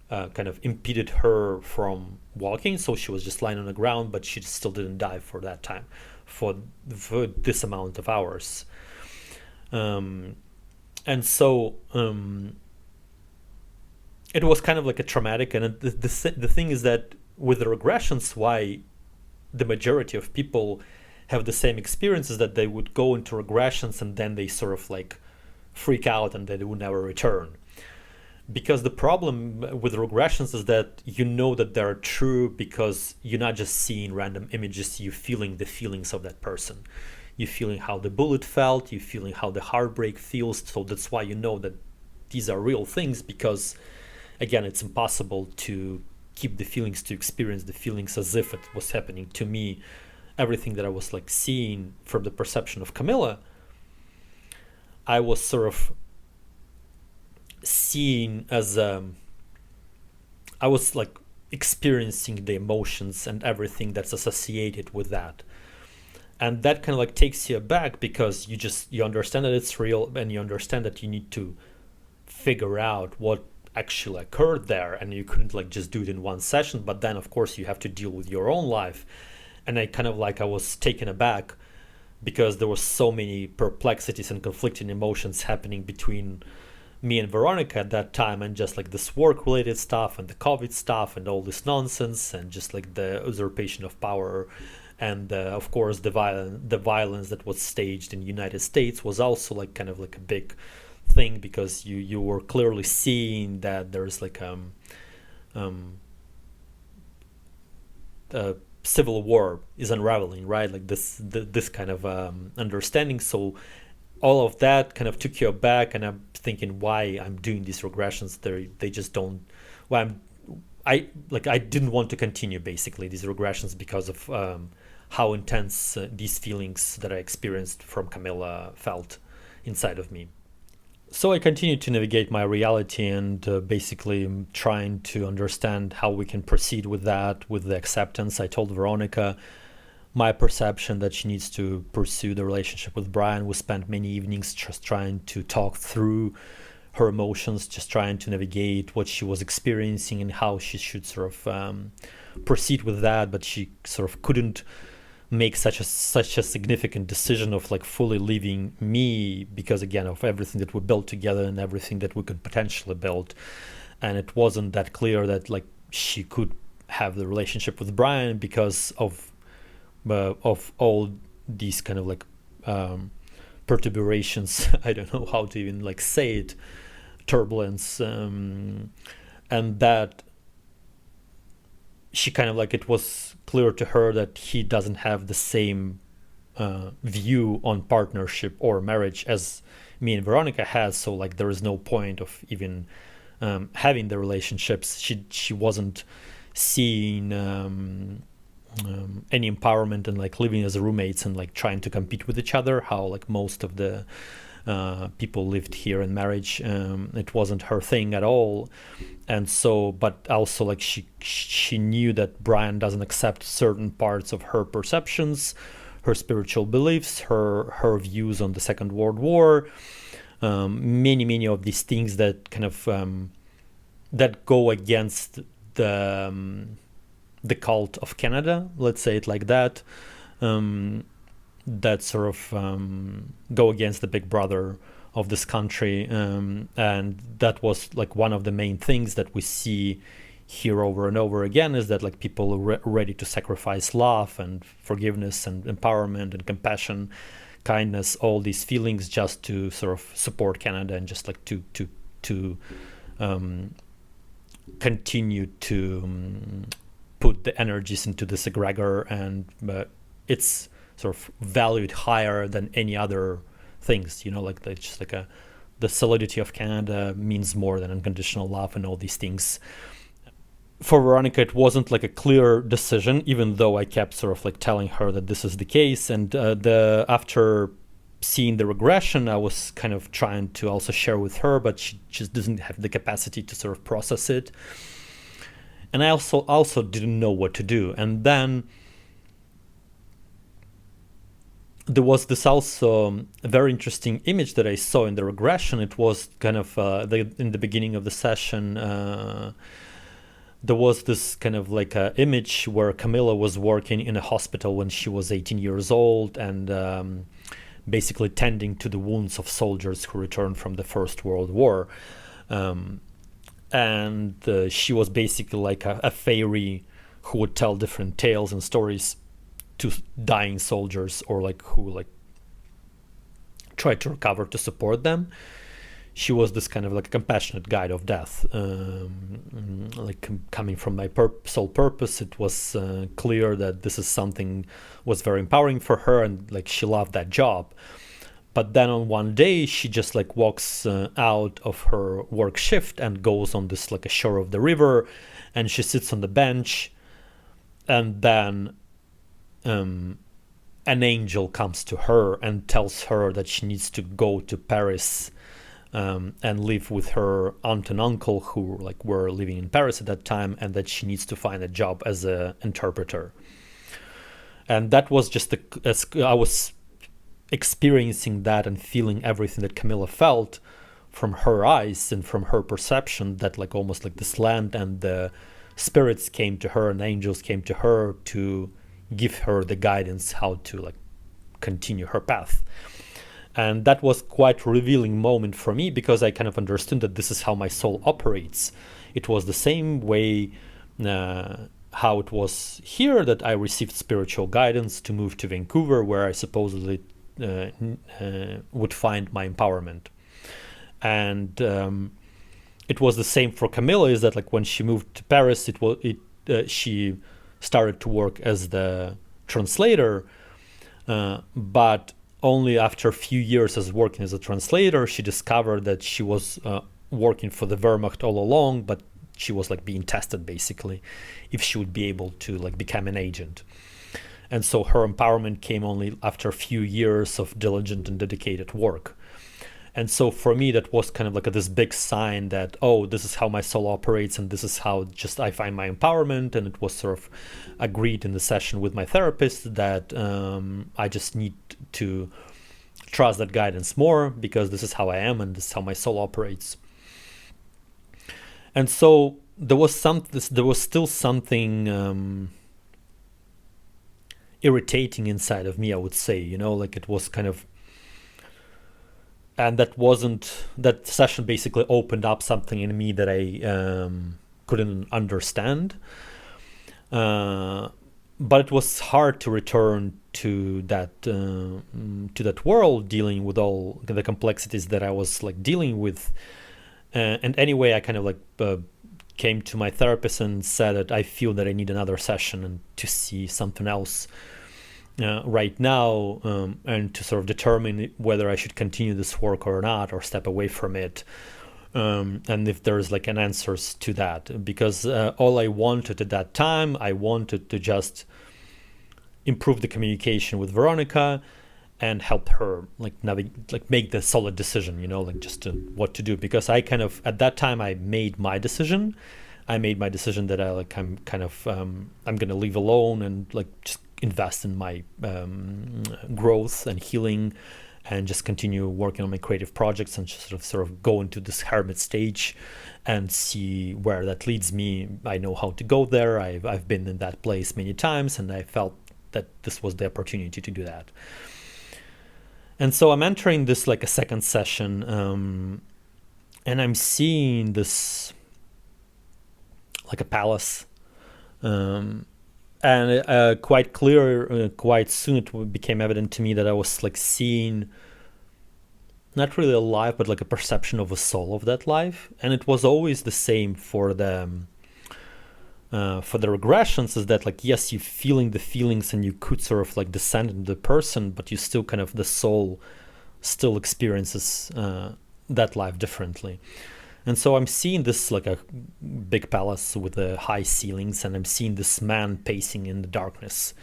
kind of impeded her from walking, so she was just lying on the ground, but she still didn't die for that time, for this amount of hours. And so it was kind of like a traumatic. And the thing is that with the regressions, why the majority of people have the same experiences, that they would go into regressions and then they sort of like freak out and they would never return. Because the problem with regressions is that you know that they're true because you're not just seeing random images, you're feeling the feelings of that person. You're feeling how the bullet felt, you're feeling how the heartbreak feels. So that's why you know that these are real things, because again, it's impossible to keep the feelings, to experience the feelings as if it was happening to me. Everything that I was like seeing from the perception of Camilla, I was sort of seeing as I was like experiencing the emotions and everything that's associated with that. And that kind of like takes you aback, because you understand that it's real, and you understand that you need to figure out what actually occurred there, and you couldn't like just do it in one session. But then of course you have to deal with your own life. And I was taken aback, because there were so many perplexities and conflicting emotions happening between me and Veronica at that time, and just like this work related stuff and the COVID stuff and all this nonsense, and just like the usurpation of power, and of course the violence that was staged in the United States was also like kind of like a big thing, because you were clearly seeing that there's like civil war is unraveling, right? Like this kind of understanding. So all of that kind of took you aback, and I'm thinking why I'm doing these regressions. They just don't. I didn't want to continue basically these regressions because of how intense these feelings that I experienced from Camilla felt inside of me. So I continued to navigate my reality and basically trying to understand how we can proceed with that, with the acceptance. I told Veronica my perception that she needs to pursue the relationship with Brian. We spent many evenings just trying to talk through her emotions, just trying to navigate what she was experiencing and how she should sort of proceed with that. But she sort of couldn't make such a significant decision of like fully leaving me because, again, of everything that we built together and everything that we could potentially build. And it wasn't that clear that like she could have the relationship with Brian because of all these kind of like perturbations. I don't know how to even like say it, turbulence, and that she kind of like, it was clear to her that he doesn't have the same view on partnership or marriage as me and Veronica has. So like there is no point of even having the relationships. She wasn't seeing any empowerment and like living as roommates and like trying to compete with each other, how like most of the people lived here in marriage. It wasn't her thing at all. And so, but also like she knew that Brian doesn't accept certain parts of her perceptions, her spiritual beliefs, her views on the Second World War, many of these things that kind of that go against the cult of Canada, let's say it like that, that sort of go against the big brother of this country. And that was like one of the main things that we see here over and over again, is that like people are ready to sacrifice love and forgiveness and empowerment and compassion, kindness, all these feelings just to sort of support Canada and just like to continue to put the energies into this egregor, and it's sort of valued higher than any other things, like just like the solidity of Canada means more than unconditional love and all these things. For Veronica, it wasn't like a clear decision, even though I kept sort of like telling her that this is the case. And after seeing the regression, I was kind of trying to also share with her, but she just doesn't have the capacity to sort of process it. And I also didn't know what to do. And then there was this also a very interesting image that I saw in the regression. It was kind of in the beginning of the session, there was this kind of like a image where Camilla was working in a hospital when she was 18 years old and basically tending to the wounds of soldiers who returned from the First World War. And she was basically like a fairy who would tell different tales and stories to dying soldiers, or like who like tried to recover to support them. She was this kind of like a compassionate guide of death. Like coming from my sole purpose, it was clear that this is something was very empowering for her, and like she loved that job. But then on one day, she just like walks out of her work shift and goes on this like a shore of the river, and she sits on the bench, and then an angel comes to her and tells her that she needs to go to Paris and live with her aunt and uncle who like were living in Paris at that time, and that she needs to find a job as an interpreter. And that was just as I was experiencing that and feeling everything that Camilla felt from her eyes and from her perception, that like almost like this land and the spirits came to her and angels came to her to give her the guidance how to like continue her path. And that was quite a revealing moment for me, because I kind of understood that this is how my soul operates. It was the same way how it was here, that I received spiritual guidance to move to Vancouver, where I supposedly would find my empowerment. And it was the same for Camilla, is that like when she moved to Paris, she started to work as the translator, but only after a few years as working as a translator, she discovered that she was working for the Wehrmacht all along, but she was like being tested basically if she would be able to like become an agent. And so her empowerment came only after a few years of diligent and dedicated work. And so for me, that was kind of like this big sign that, oh, this is how my soul operates, and this is how just I find my empowerment. And it was sort of agreed in the session with my therapist that I just need to trust that guidance more, because this is how I am and this is how my soul operates. And so there was still something irritating inside of me, I would say, like it was kind of, and that session basically opened up something in me that I couldn't understand. But it was hard to return to that world, dealing with all the complexities that I was like dealing with. And anyway, I kind of like came to my therapist and said that I feel that I need another session and to see something else right now, and to sort of determine whether I should continue this work or not, or step away from it. And if there's like an answers to that, because all I wanted at that time, I wanted to just improve the communication with Veronica and help her like make the solid decision, like just what to do. Because I kind of, at that time, I made my decision. That I'm kind of I'm gonna leave alone and like just invest in my growth and healing, and just continue working on my creative projects, and just sort of go into this hermit stage and see where that leads me. I know how to go there. I've been in that place many times, and I felt that this was the opportunity to do that. And so I'm entering this like a second session, and I'm seeing this like a palace, and quite clear, quite soon it became evident to me that I was like seeing not really a life, but like a perception of a soul of that life. And it was always the same for the regressions, is that like, yes, you're feeling the feelings and you could sort of like descend into the person, but you still kind of, the soul still experiences that life differently. And so I'm seeing this like a big palace with high ceilings, and I'm seeing this man pacing in the darkness.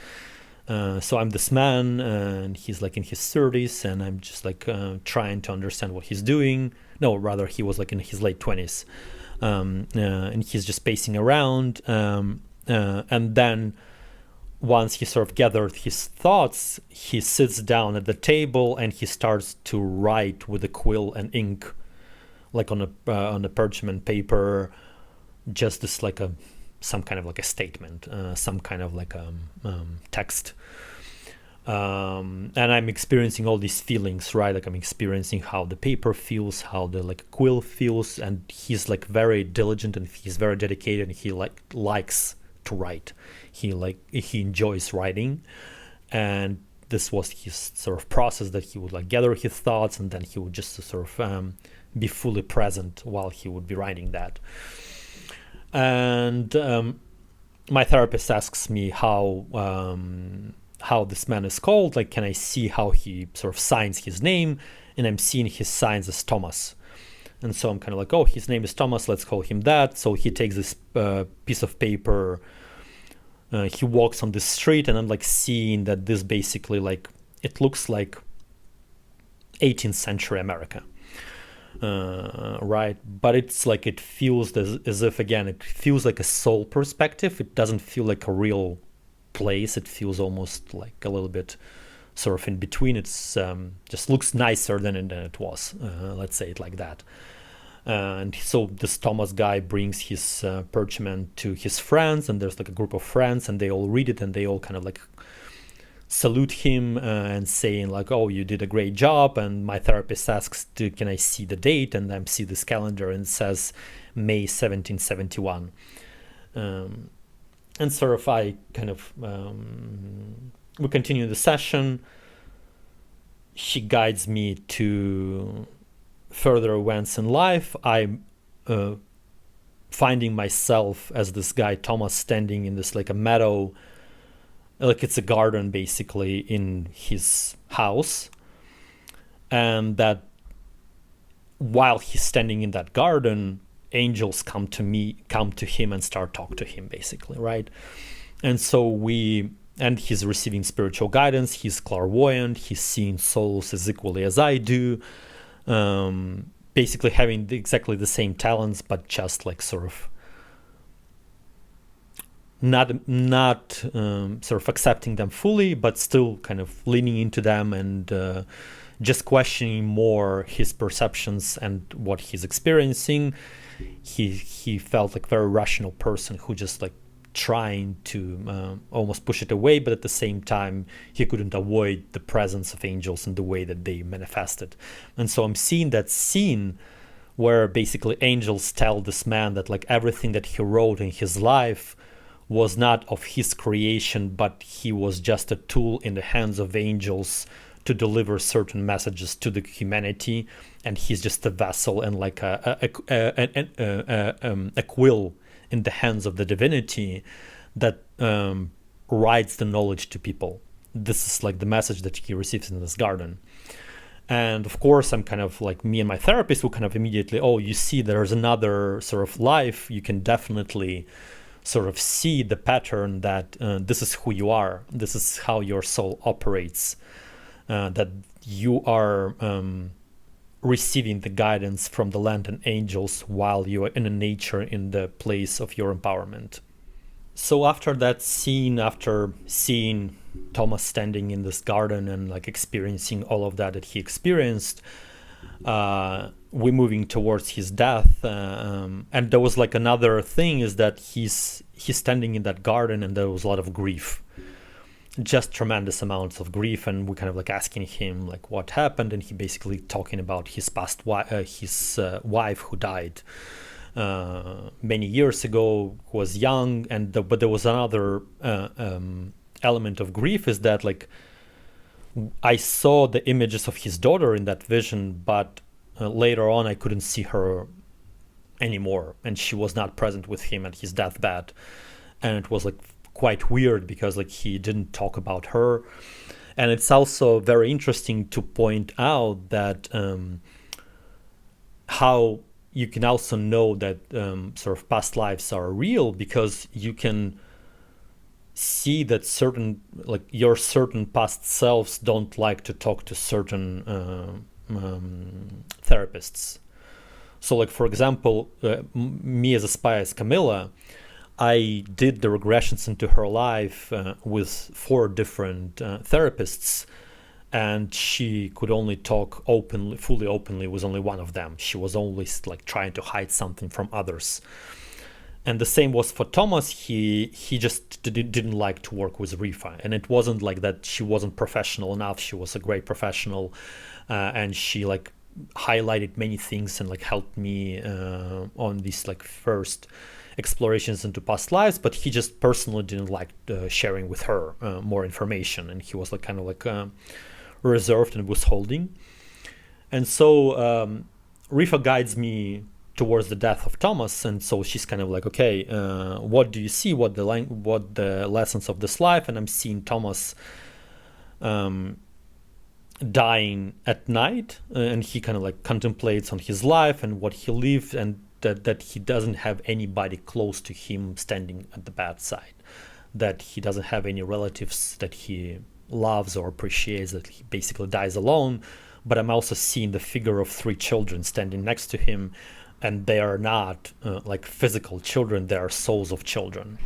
So I'm this man, and he's like in his 30s, and I'm just like trying to understand what he's doing. No, rather, he was like in his late 20s. And he's just pacing around. And then once he sort of gathered his thoughts, he sits down at the table and he starts to write with a quill and ink, like on a parchment paper, just this like some kind of like a statement, some kind of like a text. And I'm experiencing all these feelings, right? Like I'm experiencing how the paper feels, how the like quill feels, and he's like very diligent and he's very dedicated, and he like likes to write. He enjoys writing, and this was his sort of process, that he would like gather his thoughts, and then he would just sort of be fully present while he would be writing that. And my therapist asks me how this man is called. Like, can I see how he sort of signs his name? And I'm seeing his signs as Thomas. And so I'm kind of like, oh, his name is Thomas, let's call him that. So he takes this piece of paper, he walks on the street, and I'm like seeing that this basically like, it looks like 18th century America. Right, but it's like, it feels as if, again, it feels like a soul perspective. It doesn't feel like a real place. It feels almost like a little bit sort of in between. It's just looks nicer than it was, let's say it like that. And so this Thomas guy brings his parchment to his friends, and there's like a group of friends, and they all read it, and they all kind of like salute him and saying like, oh, you did a great job. And my therapist asks, can I see the date? And I see this calendar, and it says May 1771. And sort of I kind of we continue the session. She guides me to further events in life. I'm finding myself as this guy Thomas, standing in this like a meadow, like it's a garden basically, in his house. And that while he's standing in that garden, angels come to him and start talk to him, basically, right? And so he's receiving spiritual guidance, he's clairvoyant, he's seeing souls as equally as I do, basically having exactly the same talents, but just like sort of not sort of accepting them fully, but still kind of leaning into them and just questioning more his perceptions and what he's experiencing. He felt like a very rational person who just like trying to almost push it away, but at the same time he couldn't avoid the presence of angels and the way that they manifested. And so I'm seeing that scene where basically angels tell this man that like everything that he wrote in his life was not of his creation, but he was just a tool in the hands of angels to deliver certain messages to the humanity, and he's just a vessel and like a quill in the hands of the divinity that writes the knowledge to people. This is like the message that he receives in this garden. And of course, I'm kind of like, me and my therapist will kind of immediately, oh, you see, there's another sort of life. You can definitely sort of see the pattern that this is who you are. This is how your soul operates. That you are receiving the guidance from the land and angels while you are in a nature, in the place of your empowerment. So after that scene, after seeing Thomas standing in this garden and like experiencing all of that he experienced, we're moving towards his death. And there was like another thing is that he's standing in that garden and there was a lot of grief. Just tremendous amounts of grief, and we're kind of like asking him like what happened, and he basically talking about his past wife who died many years ago, who was young, and but there was another element of grief is that like I saw the images of his daughter in that vision, but later on I couldn't see her anymore, and she was not present with him at his deathbed, and it was like quite weird because like he didn't talk about her. And it's also very interesting to point out that how you can also know that sort of past lives are real, because you can see that certain like your certain past selves don't like to talk to certain therapists. So like for example, me as a spy as Camilla, I did the regressions into her life with 4 different therapists, and she could only talk fully openly with only one of them. She was always like trying to hide something from others. And the same was for Thomas. He just didn't like to work with Rifa, and it wasn't like that she wasn't professional enough. She was a great professional, and she like highlighted many things and like helped me on these like first explorations into past lives, but he just personally didn't like sharing with her more information, and he was like kind of like reserved and withholding. And so Rifa guides me towards the death of Thomas, and so she's kind of like, okay, what do you see, what the lessons of this life? And I'm seeing Thomas dying at night, and he kind of like contemplates on his life and what he lived, and that he doesn't have anybody close to him standing at the bedside, that he doesn't have any relatives that he loves or appreciates, that he basically dies alone. But I'm also seeing the figure of 3 children standing next to him, and they are not like physical children, they are souls of children,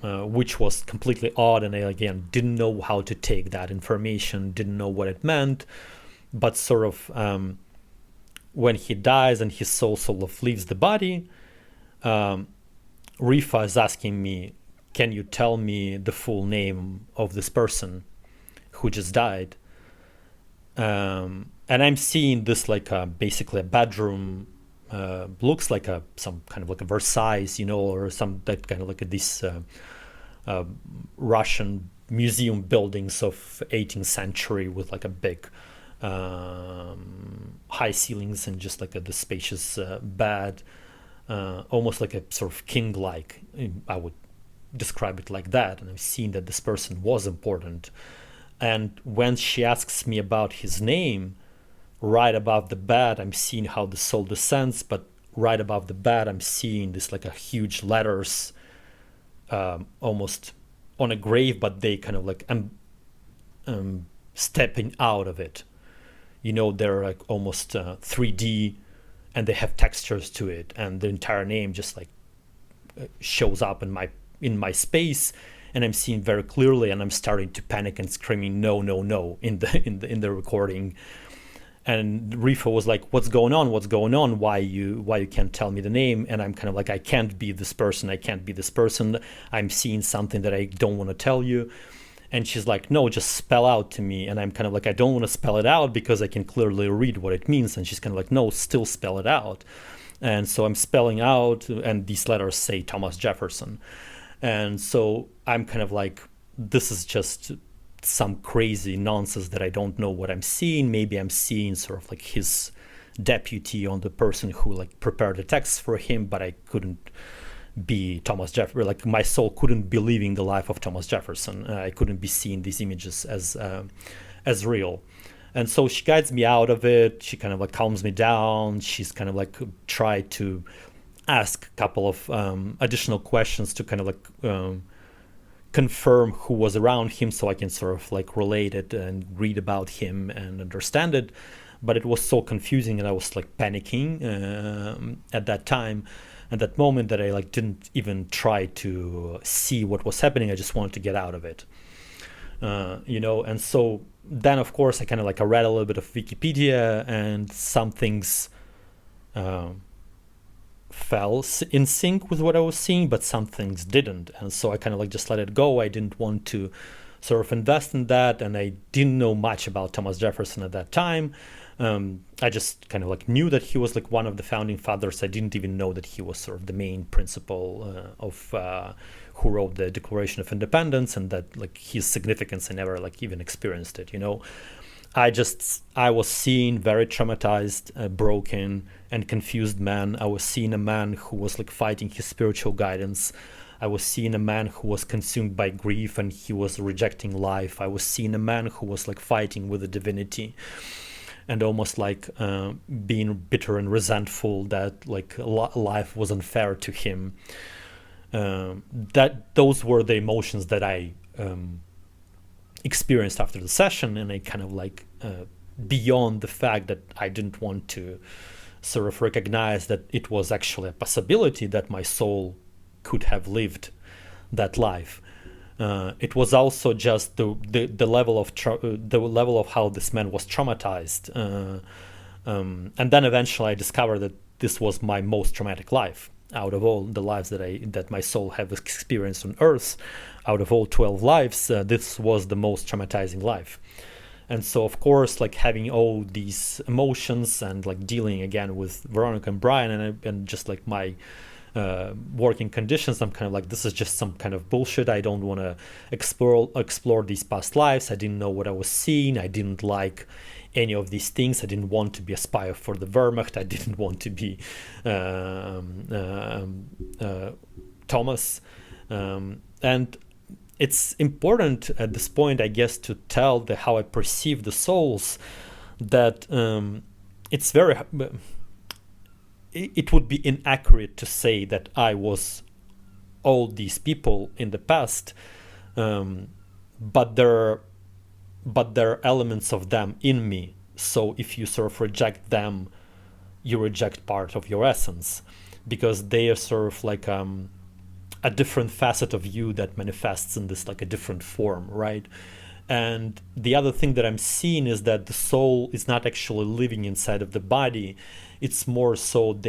which was completely odd. And I again didn't know how to take that information, didn't know what it meant, but sort of when he dies and his soul sort of leaves the body, Rifa is asking me, can you tell me the full name of this person who just died? And I'm seeing this like basically a bedroom, looks like some kind of like a Versailles, or some that kind of like this Russian museum buildings of 18th century with like a big high ceilings and just like the spacious bed, almost like a sort of king-like. I would describe it like that. And I'm seeing that this person was important. And when she asks me about his name, right above the bed, I'm seeing how the soul descends, but right above the bed, I'm seeing this like a huge letters, almost on a grave, but they kind of like stepping out of it. They're like almost 3D, and they have textures to it, and the entire name just like shows up in my space, and I'm seeing very clearly, and I'm starting to panic and screaming no, no, no in the recording. And Rifa was like, what's going on, why you can't tell me the name? And I'm kind of like, I can't be this person, I'm seeing something that I don't want to tell you. And she's like, no, just spell out to me. And I'm kind of like, I don't want to spell it out because I can clearly read what it means. And she's kind of like, no, still spell it out. And so I'm spelling out, and these letters say Thomas Jefferson. And so I'm kind of like, this is just some crazy nonsense that I don't know what I'm seeing. Maybe I'm seeing sort of like his deputy on the person who like prepared the text for him, but I couldn't be Thomas Jefferson. Like my soul couldn't be living the life of Thomas Jefferson. I couldn't be seeing these images as real. And so she guides me out of it. She kind of like calms me down. She's kind of like tried to ask a couple of additional questions to kind of like confirm who was around him, so I can sort of like relate it and read about him and understand it. But it was so confusing, and I was like panicking at that moment, that I like didn't even try to see what was happening. I just wanted to get out of it, and so then of course I kind of like I read a little bit of Wikipedia, and some things fell in sync with what I was seeing, but some things didn't. And so I kind of like just let it go. I didn't want to sort of invest in that, and I didn't know much about Thomas Jefferson at that time. I just kind of like knew that he was like one of the founding fathers. I didn't even know that he was sort of the main principal of who wrote the Declaration of Independence, and that like his significance I never like even experienced it. I was seeing very traumatized, broken, and confused man. I was seeing a man who was like fighting his spiritual guidance. I was seeing a man who was consumed by grief and he was rejecting life. I was seeing a man who was like fighting with the divinity, and almost like being bitter and resentful that like life was unfair to him. Those were the emotions that I experienced after the session, and I kind of like beyond the fact that I didn't want to sort of recognize that it was actually a possibility that my soul could have lived that life. It was also just the level of how this man was traumatized, and then eventually I discovered that this was my most traumatic life out of all the lives that my soul have experienced on Earth. Out of all 12 lives, this was the most traumatizing life. And so of course, like having all these emotions and like dealing again with Veronica and Brian and just like my working conditions, I'm kind of like, this is just some kind of bullshit. I don't want to explore these past lives. I didn't know what I was seeing. I didn't like any of these things. I didn't want to be a spy for the Wehrmacht. I didn't want to be Thomas. And it's important at this point, I guess, to tell how I perceive the souls, that it's very... It would be inaccurate to say that I was all these people in the past, but there are elements of them in me. So if you sort of reject them, you reject part of your essence, because they are sort of like a different facet of you that manifests in this like a different form, right? And the other thing that I'm seeing is that the soul is not actually living inside of the body. It's more so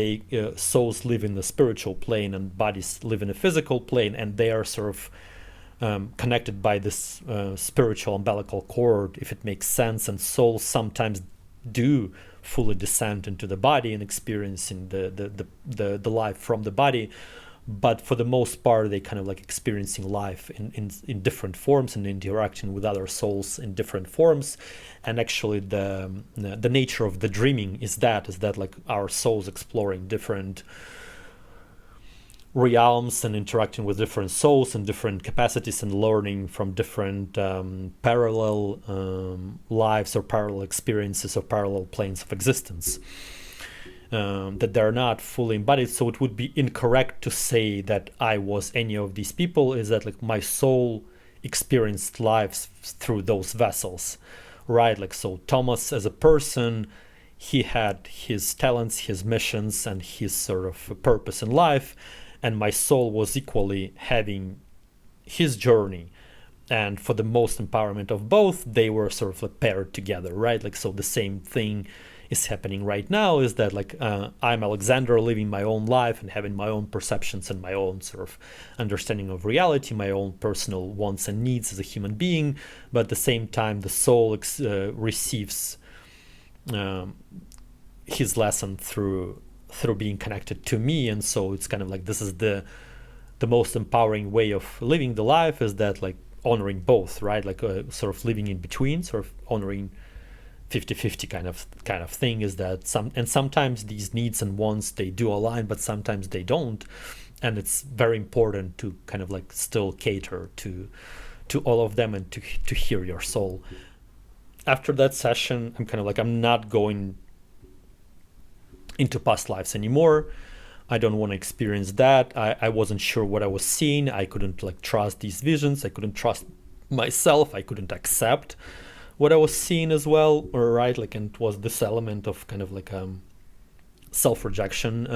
souls live in the spiritual plane and bodies live in a physical plane, and they are sort of connected by this spiritual umbilical cord, if it makes sense. And souls sometimes do fully descend into the body and experiencing the life from the body. But for the most part, they kind of like experiencing life in different forms and interacting with other souls in different forms. And actually the nature of the dreaming is that like our souls exploring different realms and interacting with different souls and different capacities and learning from different parallel lives or parallel experiences or parallel planes of existence. that they're not fully embodied. So it would be incorrect to say that I was any of these people. Is that like my soul experienced lives through those vessels, right? Like, so Thomas as a person, he had his talents, his missions, and his sort of purpose in life, and my soul was equally having his journey. And for the most empowerment of both, they were sort of like paired together, right? Like, so the same thing is happening right now, is that like I'm Alexander living my own life and having my own perceptions and my own sort of understanding of reality, my own personal wants and needs as a human being, but at the same time the soul receives his lesson through being connected to me. And so it's kind of like, this is the most empowering way of living the life, is that like honoring both, right? Like sort of living in between, sort of honoring 50-50 kind of thing, is that sometimes these needs and wants, they do align, but sometimes they don't, and it's very important to kind of like still cater to all of them and to hear your soul. After that session, I'm kind of like, I'm not going into past lives anymore. I don't want to experience that. I wasn't sure what I was seeing. I couldn't like trust these visions. I couldn't trust myself. I couldn't accept what I was seeing as well, right? Like, and it was this element of kind of like self-rejection,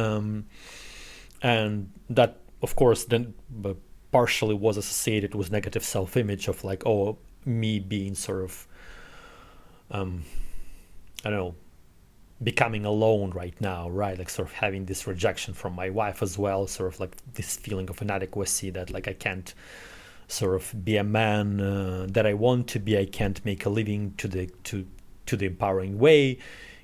and that of course then partially was associated with negative self-image of like, oh, me being sort of I don't know, becoming alone right now, right? Like sort of having this rejection from my wife as well, sort of like this feeling of inadequacy, that like I can't sort of be a man that I want to be. I can't make a living to the empowering way,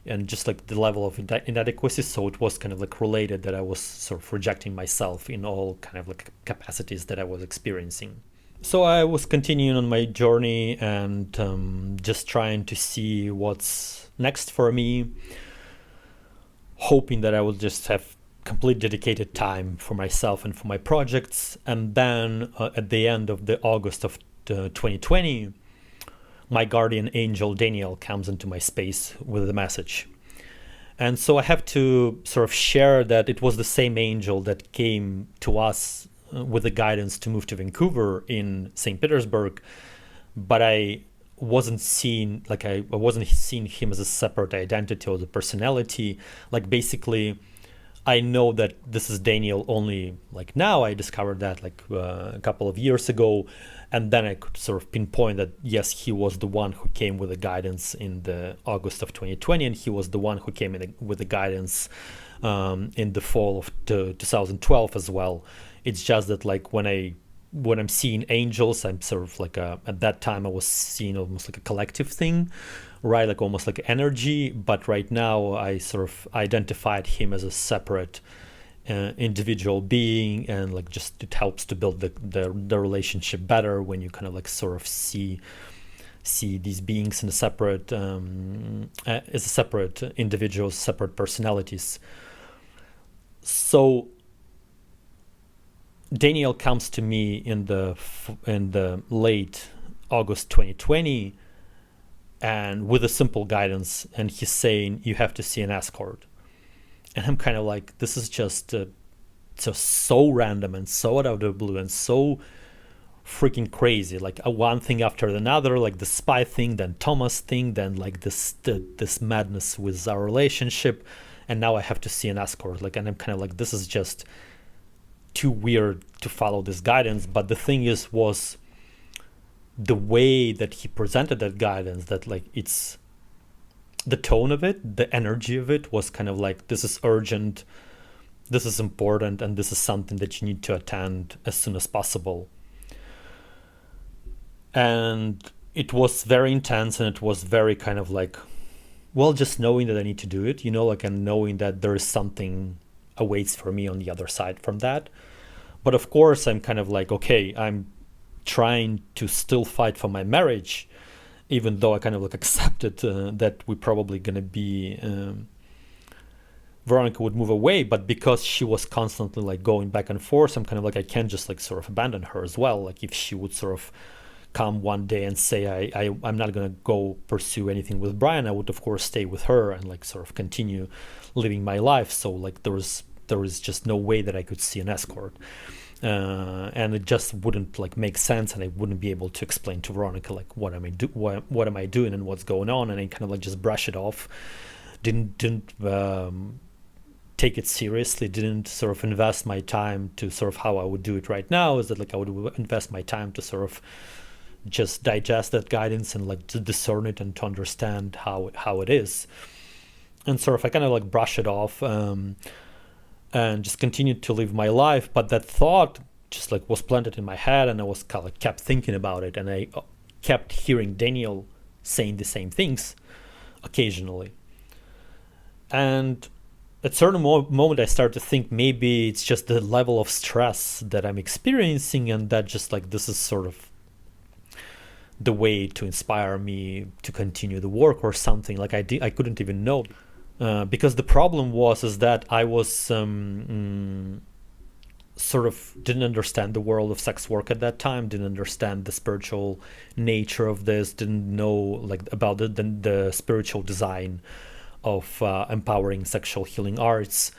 and just like the level of inadequacy. So it was kind of like related that I was sort of rejecting myself in all kind of like capacities that I was experiencing. So I was continuing on my journey and just trying to see what's next for me, hoping that I will just have complete dedicated time for myself and for my projects. And then at the end of the August of 2020, my guardian angel Daniel comes into my space with a message. And so I have to sort of share that it was the same angel that came to us with the guidance to move to Vancouver in St. Petersburg, but I wasn't seeing him as a separate identity or the personality. Like basically, I know that this is Daniel only like now. I discovered that like a couple of years ago, and then I could sort of pinpoint that yes, he was the one who came with the guidance in the August of 2020, and he was the one who came in with the guidance in the fall of 2012 as well. It's just that like when I'm seeing angels, I'm sort of like at that time I was seeing almost like a collective thing, right? Like almost like energy. But right now I sort of identified him as a separate individual being, and like just it helps to build the relationship better when you kind of like sort of see these beings in a separate as a separate individuals, separate personalities. So Daniel comes to me in the late August 2020, and with a simple guidance, and he's saying you have to see an escort. And I'm kind of like, this is just so random and so out of the blue and so freaking crazy. Like one thing after another, like the spy thing, then Thomas thing, then like this madness with our relationship, and now I have to see an escort. Like, and I'm kind of like, this is just too weird to follow this guidance. But the thing was the way that he presented that guidance, that like it's the tone of it, the energy of it was kind of like, this is urgent, this is important, and this is something that you need to attend as soon as possible. And it was very intense, and it was very kind of like, well, just knowing that I need to do it, like, and knowing that there is something awaits for me on the other side from that. But of course I'm kind of like, okay, I'm trying to still fight for my marriage, even though I kind of like accepted that we're probably gonna be Veronica would move away. But because she was constantly like going back and forth, I'm kind of like, I can't just like sort of abandon her as well. Like if she would sort of come one day and say I'm not going to go pursue anything with Brian, I would of course stay with her and like sort of continue living my life. So like there was just no way that I could see an escort. And it just wouldn't like make sense, and I wouldn't be able to explain to Veronica like what am I doing and what's going on, and I kind of like just brush it off. Didn't take it seriously, didn't sort of invest my time to sort of how I would do it right now, is that like I would invest my time to sort of just digest that guidance and like to discern it and to understand how it is. And sort of I kind of like brush it off and just continued to live my life. But that thought just like was planted in my head, and I was kind of like kept thinking about it, and I kept hearing Daniel saying the same things occasionally. And at a certain moment I started to think maybe it's just the level of stress that I'm experiencing, and that just like this is sort of the way to inspire me to continue the work or something. Like I couldn't even know, because the problem is that I was sort of didn't understand the world of sex work at that time, didn't understand the spiritual nature of this, didn't know like about the spiritual design of empowering sexual healing arts.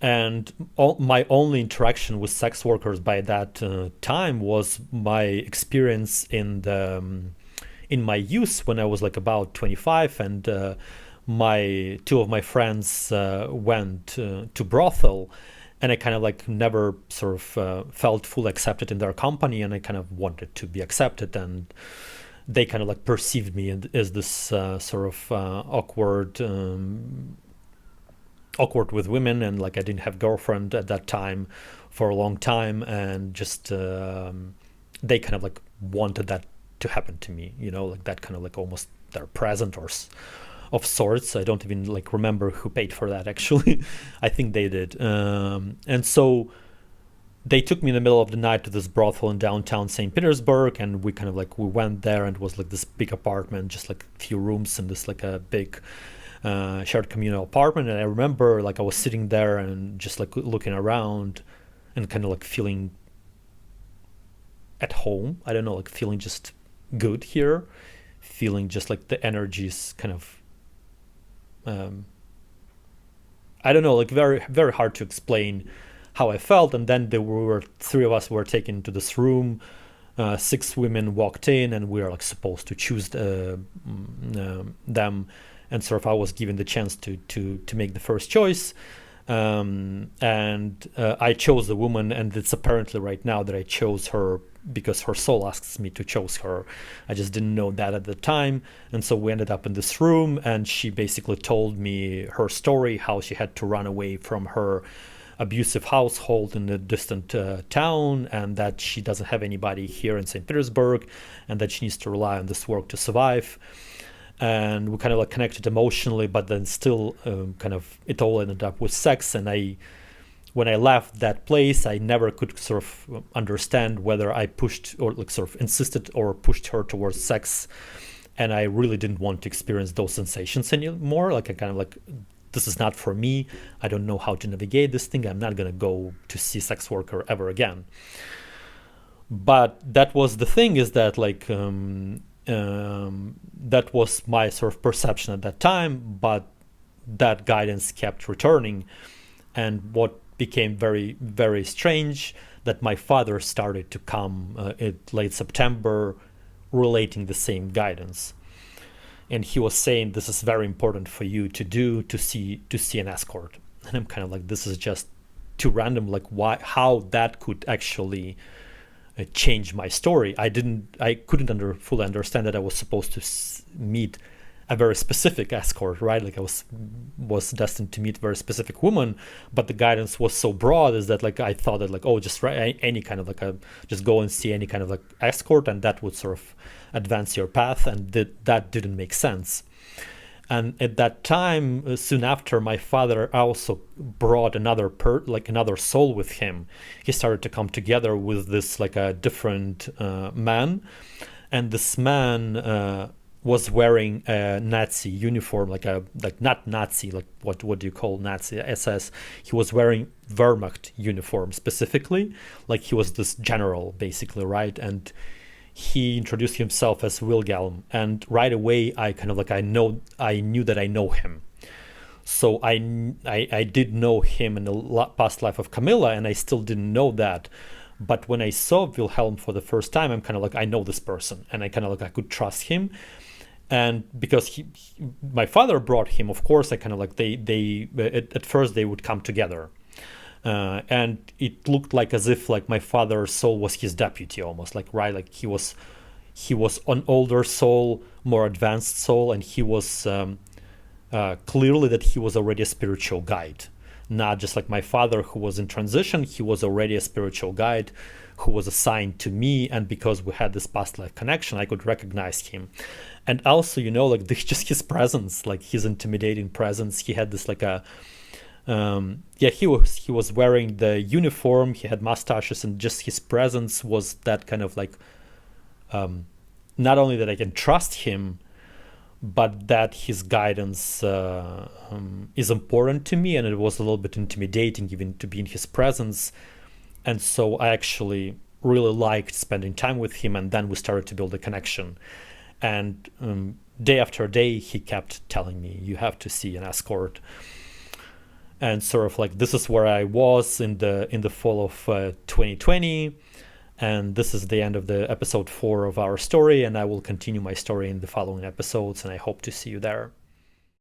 And my only interaction with sex workers by that time was my experience in my youth, when I was like about 25, and two of my friends went to brothel, and I kind of like never sort of felt fully accepted in their company, and I kind of wanted to be accepted, and they kind of like perceived me as this sort of awkward with women, and like I didn't have girlfriend at that time for a long time, and just they kind of like wanted that to happen to me, like that kind of like almost their present or of sorts. I don't even like remember who paid for that actually. I think they did. And so they took me in the middle of the night to this brothel in downtown St. Petersburg, and we kind of like we went there, and it was like this big apartment, just like a few rooms in this like a big shared communal apartment. And I remember like I was sitting there and just like looking around and kind of like feeling at home. I don't know, like feeling just good here, feeling just like the energies kind of I don't know, like very, very hard to explain how I felt. And then there were three of us were taken to this room. 6 women walked in, and we were like supposed to choose them. And sort of I was given the chance to make the first choice. And I chose the woman, and it's apparently right now that I chose her because her soul asks me to choose her. I just didn't know that at the time. And so we ended up in this room, and she basically told me her story, how she had to run away from her abusive household in a distant town, and that she doesn't have anybody here in St. Petersburg, and that she needs to rely on this work to survive. And we kind of like connected emotionally, but then still kind of it all ended up with sex. And when I left that place, I never could sort of understand whether I pushed or like sort of insisted or pushed her towards sex. And I really didn't want to experience those sensations anymore. Like I kind of like, this is not for me. I don't know how to navigate this thing. I'm not going to go to see sex worker ever again. But that was the thing, is that like, that was my sort of perception at that time, but that guidance kept returning. And what became very, very strange, that my father started to come in late September relating the same guidance. And he was saying, this is very important for you to do, to see an escort. And I'm kind of like, this is just too random, like how that could actually change my story. I couldn't fully understand that I was supposed to meet a very specific escort, right? Like I was destined to meet a very specific woman, but the guidance was so broad, is that like I thought that like, oh, just any kind of like just go and see any kind of like escort, and that would sort of advance your path, and that didn't make sense. And at that time, soon after, my father also brought another soul with him. He started to come together with this like a different man, and this man was wearing a Nazi uniform, like not Nazi, like what do you call Nazi, SS. He was wearing Wehrmacht uniform specifically, like he was this general basically, right? And he introduced himself as Wilhelm, and right away I kind of like I knew that I know him. So I did know him in the past life of Camilla, and I still didn't know that. But when I saw Wilhelm for the first time, I'm kind of like, I know this person, and I kind of like I could trust him. And because my father brought him, of course, I kind of like they at first they would come together. And it looked like as if like my father's soul was his deputy, almost like, right, like he was an older soul, more advanced soul, and he was clearly that he was already a spiritual guide, not just like my father who was in transition. He was already a spiritual guide who was assigned to me, and because we had this past life connection, I could recognize him. And also, like just his presence, like his intimidating presence. He had this like a he was wearing the uniform, he had mustaches, and just his presence was that kind of like not only that I can trust him, but that his guidance is important to me, and it was a little bit intimidating even to be in his presence. And so I actually really liked spending time with him, and then we started to build a connection. And day after day he kept telling me, you have to see an escort. And sort of like this is where I was in the fall of 2020, and this is the end of the episode 4 of our story, and I will continue my story in the following episodes, and I hope to see you there.